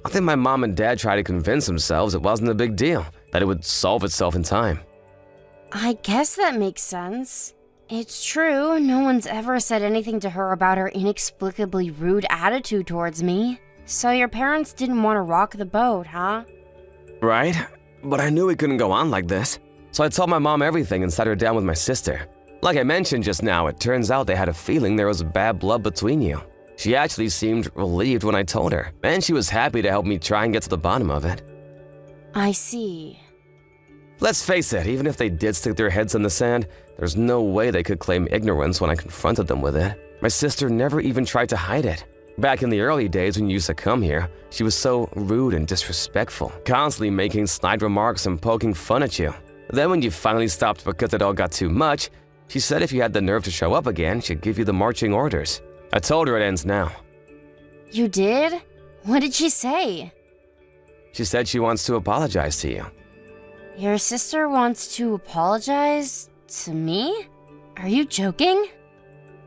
I think my mom and dad tried to convince themselves it wasn't a big deal, that it would solve itself in time. I guess that makes sense. It's true, no one's ever said anything to her about her inexplicably rude attitude towards me. So your parents didn't want to rock the boat, huh? Right? But I knew it couldn't go on like this. So I told my mom everything and sat her down with my sister. Like I mentioned just now, it turns out they had a feeling there was bad blood between you. She actually seemed relieved when I told her, and she was happy to help me try and get to the bottom of it. I see. Let's face it, even if they did stick their heads in the sand, there's no way they could claim ignorance when I confronted them with it. My sister never even tried to hide it. Back in the early days when you used to come here, she was so rude and disrespectful, constantly making snide remarks and poking fun at you. Then when you finally stopped because it all got too much, she said if you had the nerve to show up again, she'd give you the marching orders. I told her it ends now. You did? What did she say? She said she wants to apologize to you. Your sister wants to apologize to me? Are you joking?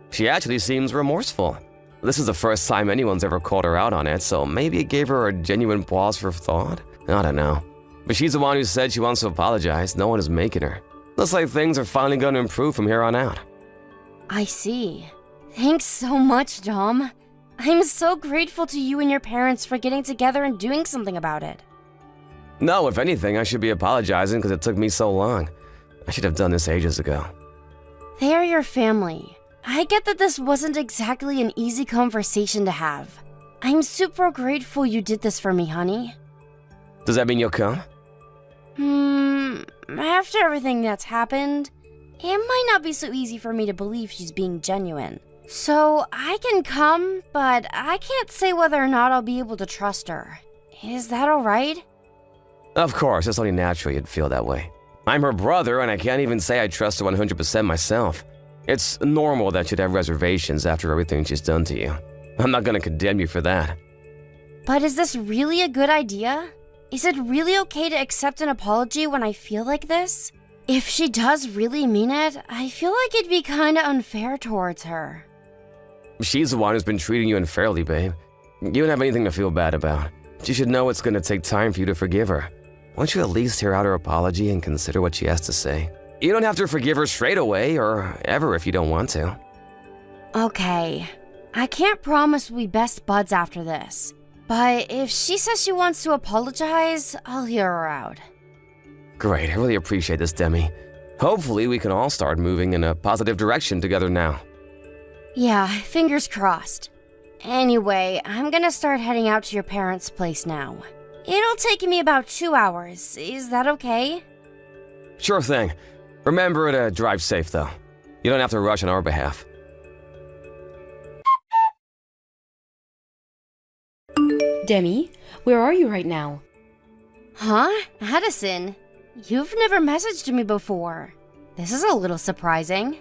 She actually seems remorseful. This is the first time anyone's ever called her out on it, so maybe it gave her a genuine pause for thought? I don't know. But she's the one who said she wants to apologize. No one is making her. Looks like things are finally going to improve from here on out. I see. Thanks so much, Dom. I'm so grateful to you and your parents for getting together and doing something about it. No, if anything, I should be apologizing because it took me so long. I should have done this ages ago. They are your family. I get that this wasn't exactly an easy conversation to have. I'm super grateful you did this for me, honey. Does that mean you'll come? After everything that's happened, it might not be so easy for me to believe she's being genuine. So I can come, but I can't say whether or not I'll be able to trust her. Is that alright? Of course, it's only natural you'd feel that way. I'm her brother, and I can't even say I trust her 100% myself. It's normal that you'd have reservations after everything she's done to you. I'm not gonna condemn you for that. But is this really a good idea? Is it really okay to accept an apology when I feel like this? If she does really mean it, I feel like it'd be kinda unfair towards her. She's the one who's been treating you unfairly, babe. You don't have anything to feel bad about. She should know it's gonna take time for you to forgive her. Won't you at least hear out her apology and consider what she has to say? You don't have to forgive her straight away or ever if you don't want to. Okay. I can't promise we'll be best buds after this. But if she says she wants to apologize, I'll hear her out. Great, I really appreciate this, Demi. Hopefully we can all start moving in a positive direction together now. Yeah, fingers crossed. Anyway, I'm gonna start heading out to your parents' place now. It'll take me about 2 hours. Is that okay? Sure thing. Remember to drive safe, though. You don't have to rush on our behalf. Demi, where are you right now? Huh? Addison, you've never messaged me before. This is a little surprising.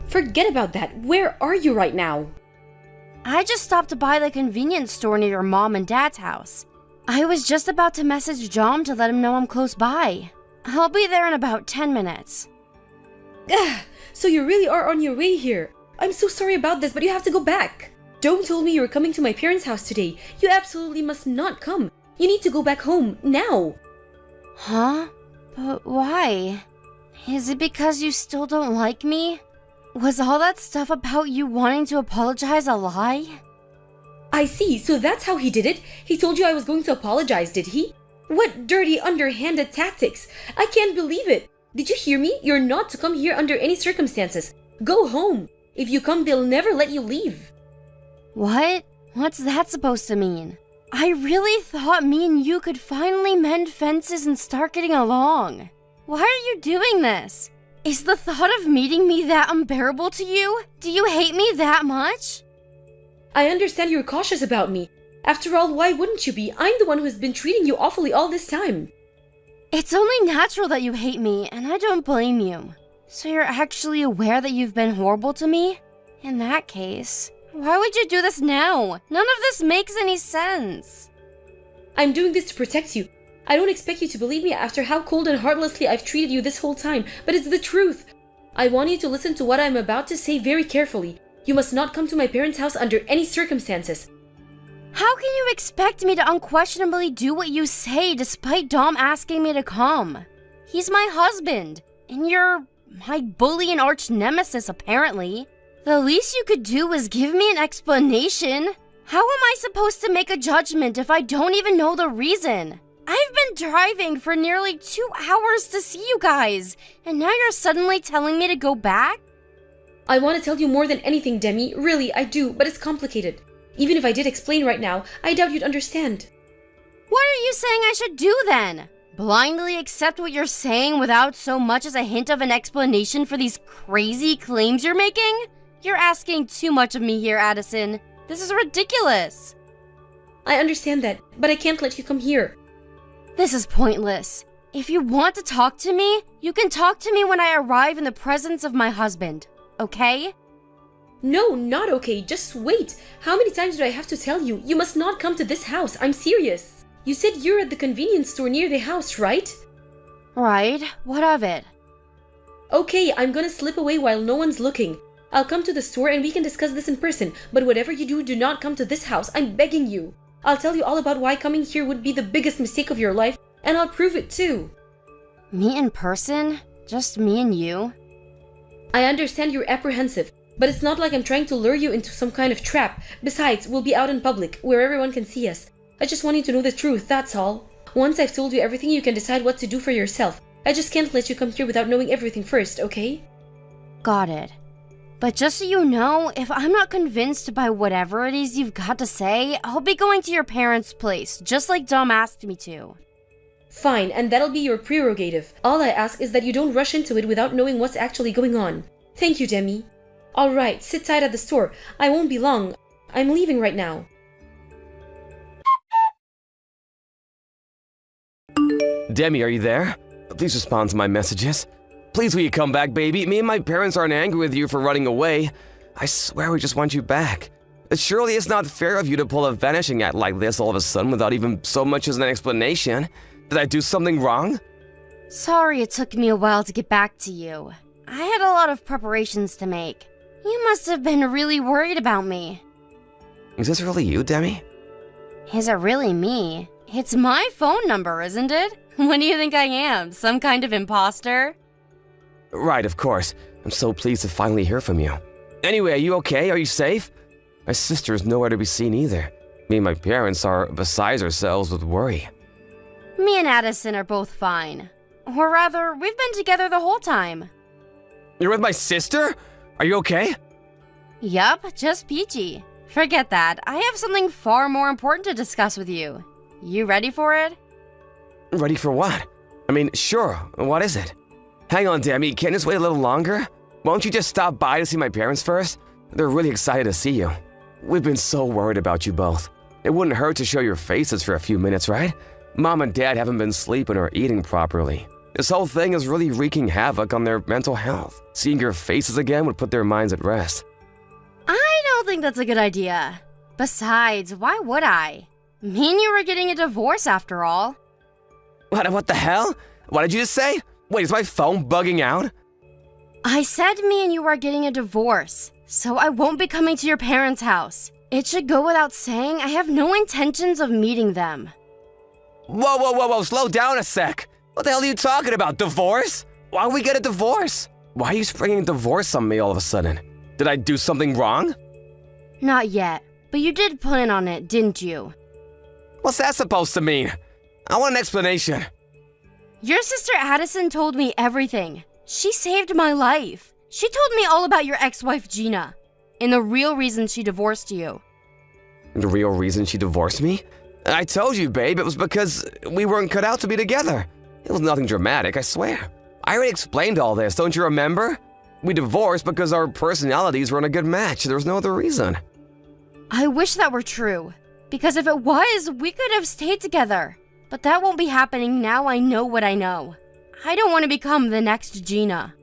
Forget about that. Where are you right now? I just stopped by the convenience store near your mom and dad's house. I was just about to message John to let him know I'm close by. I'll be there in about 10 minutes. So you really are on your way here. I'm so sorry about this, but you have to go back. Dome told me you were coming to my parents' house today. You absolutely must not come. You need to go back home, now. Huh? But why? Is it because you still don't like me? Was all that stuff about you wanting to apologize a lie? I see, so that's how he did it. He told you I was going to apologize, did he? What dirty, underhanded tactics. I can't believe it. Did you hear me? You're not to come here under any circumstances. Go home. If you come, they'll never let you leave. What? What's that supposed to mean? I really thought me and you could finally mend fences and start getting along. Why are you doing this? Is the thought of meeting me that unbearable to you? Do you hate me that much? I understand you're cautious about me. After all, why wouldn't you be? I'm the one who's been treating you awfully all this time. It's only natural that you hate me, and I don't blame you. So you're actually aware that you've been horrible to me? In that case, why would you do this now? None of this makes any sense. I'm doing this to protect you. I don't expect you to believe me after how cold and heartlessly I've treated you this whole time, but it's the truth. I want you to listen to what I'm about to say very carefully. You must not come to my parents' house under any circumstances. How can you expect me to unquestionably do what you say despite Dom asking me to come? He's my husband, and you're my bully and arch nemesis, apparently. The least you could do is give me an explanation. How am I supposed to make a judgment if I don't even know the reason? I've been driving for nearly 2 hours to see you guys, and now you're suddenly telling me to go back? I want to tell you more than anything, Demi. Really, I do, but it's complicated. Even if I did explain right now, I doubt you'd understand. What are you saying I should do then? Blindly accept what you're saying without so much as a hint of an explanation for these crazy claims you're making? You're asking too much of me here, Addison. This is ridiculous. I understand that, but I can't let you come here. This is pointless. If you want to talk to me, you can talk to me when I arrive in the presence of my husband, okay? No, not okay. Just wait. How many times do I have to tell you? You must not come to this house. I'm serious. You said you're at the convenience store near the house, right? Right. What of it? Okay, I'm gonna slip away while no one's looking. I'll come to the store and we can discuss this in person, but whatever you do not come to this house. I'm begging you. I'll tell you all about why coming here would be the biggest mistake of your life, and I'll prove it too. Me in person? Just me and you? I understand you're apprehensive, but it's not like I'm trying to lure you into some kind of trap. Besides, we'll be out in public, where everyone can see us. I just want you to know the truth, that's all. Once I've told you everything, you can decide what to do for yourself. I just can't let you come here without knowing everything first, okay? Got it. But just so you know, if I'm not convinced by whatever it is you've got to say, I'll be going to your parents' place, just like Dom asked me to. Fine, and that'll be your prerogative. All I ask is that you don't rush into it without knowing what's actually going on. Thank you, Demi. Alright, sit tight at the store. I won't be long. I'm leaving right now. Demi, are you there? Please respond to my messages. Please will you come back, baby? Me and my parents aren't angry with you for running away. I swear we just want you back. Surely it's not fair of you to pull a vanishing act like this all of a sudden without even so much as an explanation. Did I do something wrong? Sorry it took me a while to get back to you. I had a lot of preparations to make. You must have been really worried about me. Is this really you, Demi? Is it really me? It's my phone number, isn't it? What do you think I am? Some kind of imposter? Right, of course. I'm so pleased to finally hear from you. Anyway, are you okay? Are you safe? My sister is nowhere to be seen either. Me and my parents are beside ourselves with worry. Me and Addison are both fine. Or rather, we've been together the whole time. You're with my sister? Are you okay? Yup, just peachy. Forget that. I have something far more important to discuss with you. You ready for it? Ready for what? I mean, sure. What is it? Hang on, Demi. Can't you just wait a little longer? Won't you just stop by to see my parents first? They're really excited to see you. We've been so worried about you both. It wouldn't hurt to show your faces for a few minutes, right? Mom and Dad haven't been sleeping or eating properly. This whole thing is really wreaking havoc on their mental health. Seeing your faces again would put their minds at rest. I don't think that's a good idea. Besides, why would I? Me and you were getting a divorce after all. What the hell? What did you just say? Wait, is my phone bugging out? I said me and you are getting a divorce, so I won't be coming to your parents' house. It should go without saying I have no intentions of meeting them. Whoa, slow down a sec. What the hell are you talking about? Divorce? Why would we get a divorce? Why are you springing divorce on me all of a sudden? Did I do something wrong? Not yet, but you did plan on it, didn't you? What's that supposed to mean? I want an explanation. Your sister Addison told me everything. She saved my life. She told me all about your ex-wife Gina, and the real reason she divorced you. The real reason she divorced me? I told you, babe, it was because we weren't cut out to be together. It was nothing dramatic, I swear. I already explained all this, don't you remember? We divorced because our personalities weren't a good match. There was no other reason. I wish that were true, because if it was, we could have stayed together. But that won't be happening now I know what I know. I don't want to become the next Gina.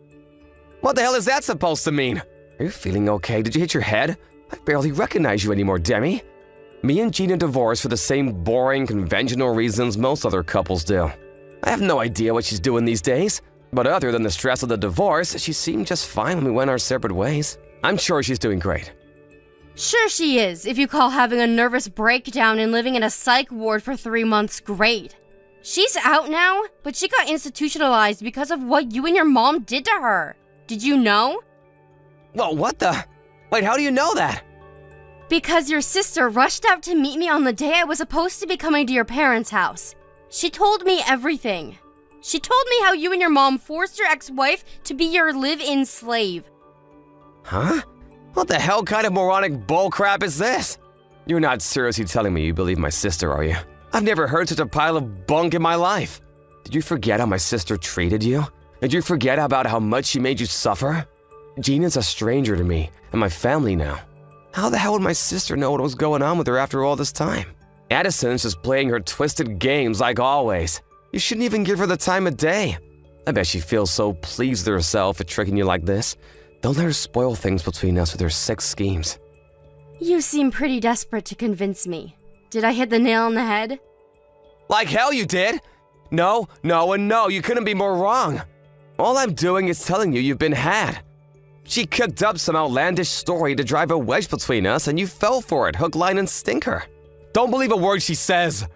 What the hell is that supposed to mean? Are you feeling okay? Did you hit your head? I barely recognize you anymore, Demi. Me and Gina divorced for the same boring, conventional reasons most other couples do. I have no idea what she's doing these days, but other than the stress of the divorce, she seemed just fine when we went our separate ways. I'm sure she's doing great. Sure she is, if you call having a nervous breakdown and living in a psych ward for 3 months great. She's out now, but she got institutionalized because of what you and your mom did to her. Did you know? Well, what the? Wait, how do you know that? Because your sister rushed out to meet me on the day I was supposed to be coming to your parents' house. She told me everything. She told me how you and your mom forced your ex-wife to be your live-in slave. Huh? What the hell kind of moronic bullcrap is this? You're not seriously telling me you believe my sister, are you? I've never heard such a pile of bunk in my life. Did you forget how my sister treated you? Did you forget about how much she made you suffer? Gina's a stranger to me and my family now. How the hell would my sister know what was going on with her after all this time? Addison's just playing her twisted games like always. You shouldn't even give her the time of day. I bet she feels so pleased with herself at tricking you like this. Don't let her spoil things between us with her sick schemes. You seem pretty desperate to convince me. Did I hit the nail on the head? Like hell you did! No, no, and no, you couldn't be more wrong. All I'm doing is telling you you've been had. She cooked up some outlandish story to drive a wedge between us and you fell for it, hook, line, and sinker. Don't believe a word she says.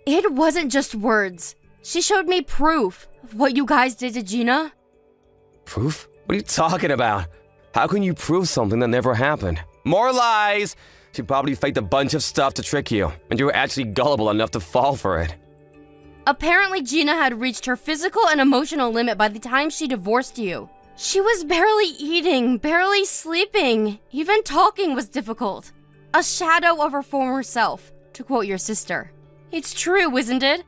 It wasn't just words. She showed me proof of what you guys did to Gina. Proof? What are you talking about? How can you prove something that never happened? More lies! She probably faked a bunch of stuff to trick you, and you were actually gullible enough to fall for it. Apparently Gina had reached her physical and emotional limit by the time she divorced you. She was barely eating, barely sleeping. Even talking was difficult. A shadow of her former self, to quote your sister. It's true, isn't it?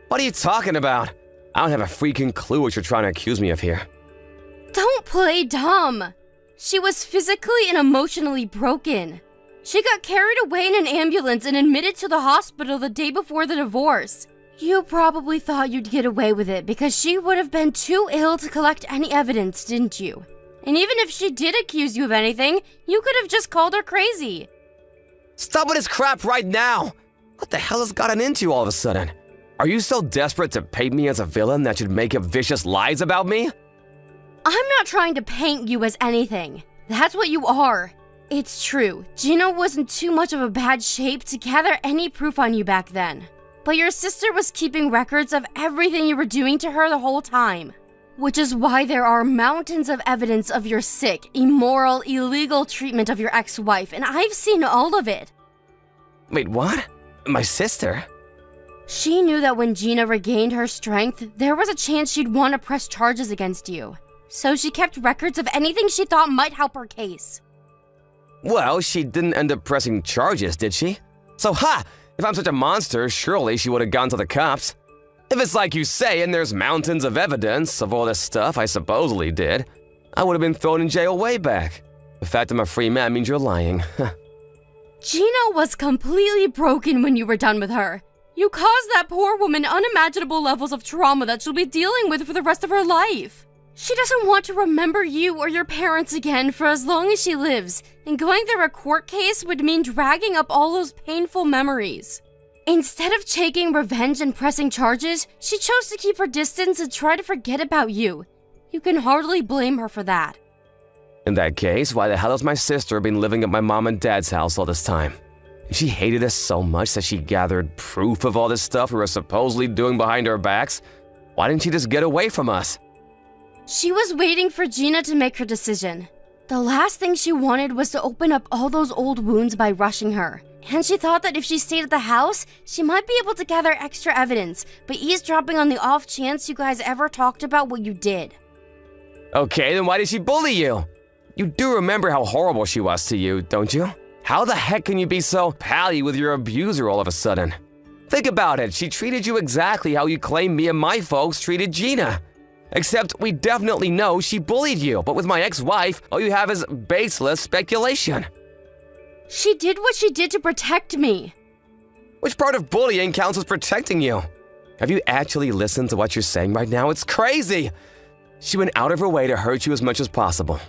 What are you talking about? I don't have a freaking clue what you're trying to accuse me of here. Don't play dumb. She was physically and emotionally broken. She got carried away in an ambulance and admitted to the hospital the day before the divorce. You probably thought you'd get away with it because she would have been too ill to collect any evidence, didn't you? And even if she did accuse you of anything, you could have just called her crazy. Stop with this crap right now! What the hell has gotten into you all of a sudden? Are you so desperate to paint me as a villain that you'd make up vicious lies about me? I'm not trying to paint you as anything. That's what you are. It's true, Gina was in too much of a bad shape to gather any proof on you back then. But your sister was keeping records of everything you were doing to her the whole time. Which is why there are mountains of evidence of your sick, immoral, illegal treatment of your ex-wife, and I've seen all of it. Wait, what? My sister? She knew that when Gina regained her strength, there was a chance she'd want to press charges against you. So she kept records of anything she thought might help her case. Well, she didn't end up pressing charges, did she? So, if I'm such a monster, surely she would have gone to the cops. If it's like you say and there's mountains of evidence of all this stuff I supposedly did, I would have been thrown in jail way back. The fact I'm a free man means you're lying. Gina was completely broken when you were done with her. You caused that poor woman unimaginable levels of trauma that she'll be dealing with for the rest of her life. She doesn't want to remember you or your parents again for as long as she lives, and going through a court case would mean dragging up all those painful memories. Instead of taking revenge and pressing charges, she chose to keep her distance and try to forget about you. You can hardly blame her for that. In that case, why the hell has my sister been living at my mom and dad's house all this time? She hated us so much that she gathered proof of all this stuff we were supposedly doing behind our backs. Why didn't she just get away from us? She was waiting for Gina to make her decision. The last thing she wanted was to open up all those old wounds by rushing her. And she thought that if she stayed at the house, she might be able to gather extra evidence by eavesdropping on the off chance you guys ever talked about what you did. Okay, then why did she bully you? You do remember how horrible she was to you, don't you? How the heck can you be so pally with your abuser all of a sudden? Think about it, she treated you exactly how you claim me and my folks treated Gina. Except we definitely know she bullied you, but with my ex-wife, all you have is baseless speculation. She did what she did to protect me. Which part of bullying counts as protecting you? Have you actually listened to what you're saying right now? It's crazy! She went out of her way to hurt you as much as possible.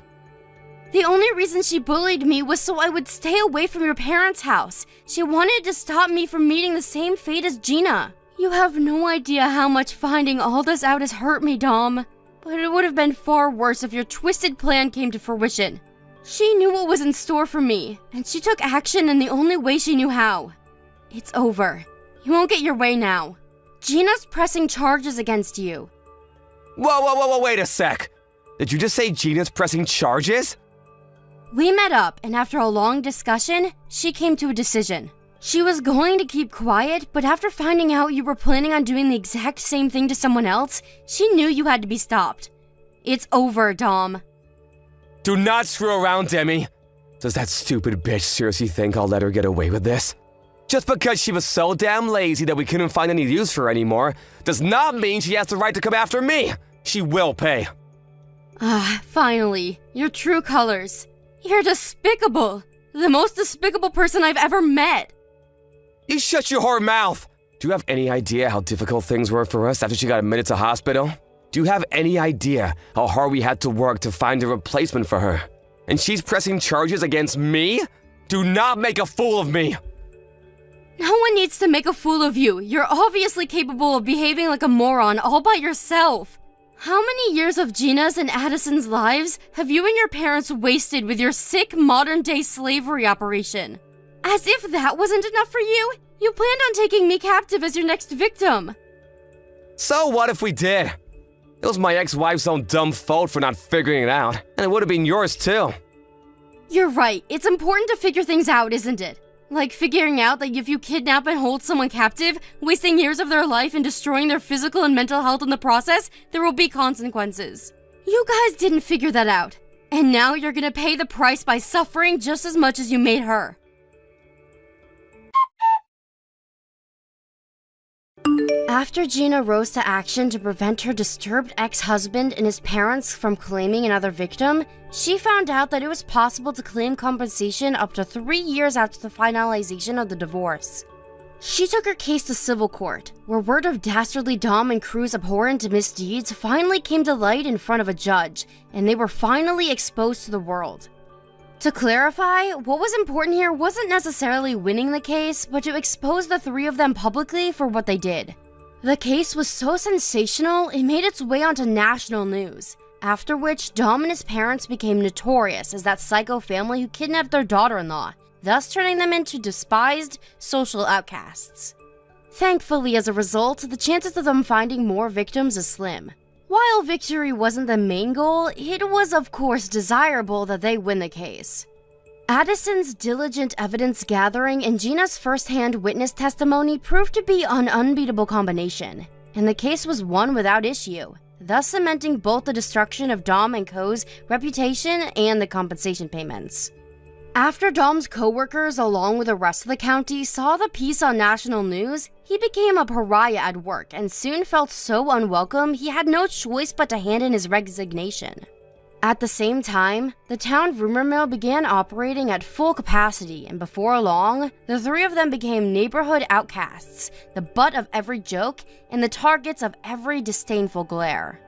The only reason she bullied me was so I would stay away from your parents' house. She wanted to stop me from meeting the same fate as Gina. You have no idea how much finding all this out has hurt me, Dom. But it would have been far worse if your twisted plan came to fruition. She knew what was in store for me, and she took action in the only way she knew how. It's over. You won't get your way now. Gina's pressing charges against you. Whoa, wait a sec. Did you just say Gina's pressing charges? We met up, and after a long discussion, she came to a decision. She was going to keep quiet, but after finding out you were planning on doing the exact same thing to someone else, she knew you had to be stopped. It's over, Dom. Do not screw around, Demi. Does that stupid bitch seriously think I'll let her get away with this? Just because she was so damn lazy that we couldn't find any use for her anymore does not mean she has the right to come after me. She will pay. Finally, your true colors. You're despicable. The most despicable person I've ever met. You shut your whore mouth. Do you have any idea how difficult things were for us after she got admitted to hospital? Do you have any idea how hard we had to work to find a replacement for her? And she's pressing charges against me? Do not make a fool of me. No one needs to make a fool of you. You're obviously capable of behaving like a moron all by yourself. How many years of Gina's and Addison's lives have you and your parents wasted with your sick modern-day slavery operation? As if that wasn't enough for you, you planned on taking me captive as your next victim. So what if we did? It was my ex-wife's own dumb fault for not figuring it out, and it would have been yours too. You're right. It's important to figure things out, isn't it? Like figuring out that if you kidnap and hold someone captive, wasting years of their life and destroying their physical and mental health in the process, there will be consequences. You guys didn't figure that out. And now you're gonna pay the price by suffering just as much as you made her. After Gina rose to action to prevent her disturbed ex-husband and his parents from claiming another victim, she found out that it was possible to claim compensation up to 3 years after the finalization of the divorce. She took her case to civil court, where word of dastardly Dom and Crew's abhorrent misdeeds finally came to light in front of a judge, and they were finally exposed to the world. To clarify, what was important here wasn't necessarily winning the case, but to expose the three of them publicly for what they did. The case was so sensational, it made its way onto national news, after which Dom and his parents became notorious as that psycho family who kidnapped their daughter-in-law, thus turning them into despised social outcasts. Thankfully, as a result, the chances of them finding more victims is slim. While victory wasn't the main goal, it was of course desirable that they win the case. Addison's diligent evidence gathering and Gina's first-hand witness testimony proved to be an unbeatable combination, and the case was won without issue, thus cementing both the destruction of Dom and Co.'s reputation and the compensation payments. After Dom's co-workers, along with the rest of the county, saw the piece on national news, he became a pariah at work and soon felt so unwelcome he had no choice but to hand in his resignation. At the same time, the town rumor mill began operating at full capacity, and before long, the three of them became neighborhood outcasts, the butt of every joke, and the targets of every disdainful glare.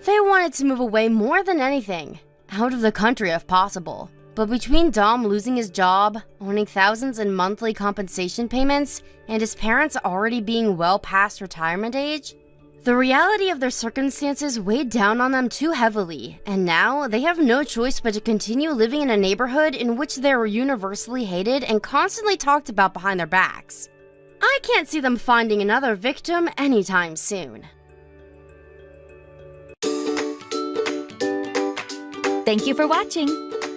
They wanted to move away more than anything, out of the country if possible. But between Dom losing his job, owning thousands in monthly compensation payments, and his parents already being well past retirement age, The reality of their circumstances weighed down on them too heavily, and now they have no choice but to continue living in a neighborhood in which they were universally hated and constantly talked about behind their backs. I can't see them finding another victim anytime soon. Thank you for watching.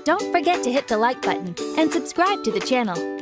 Don't forget to hit the like button and subscribe to the channel.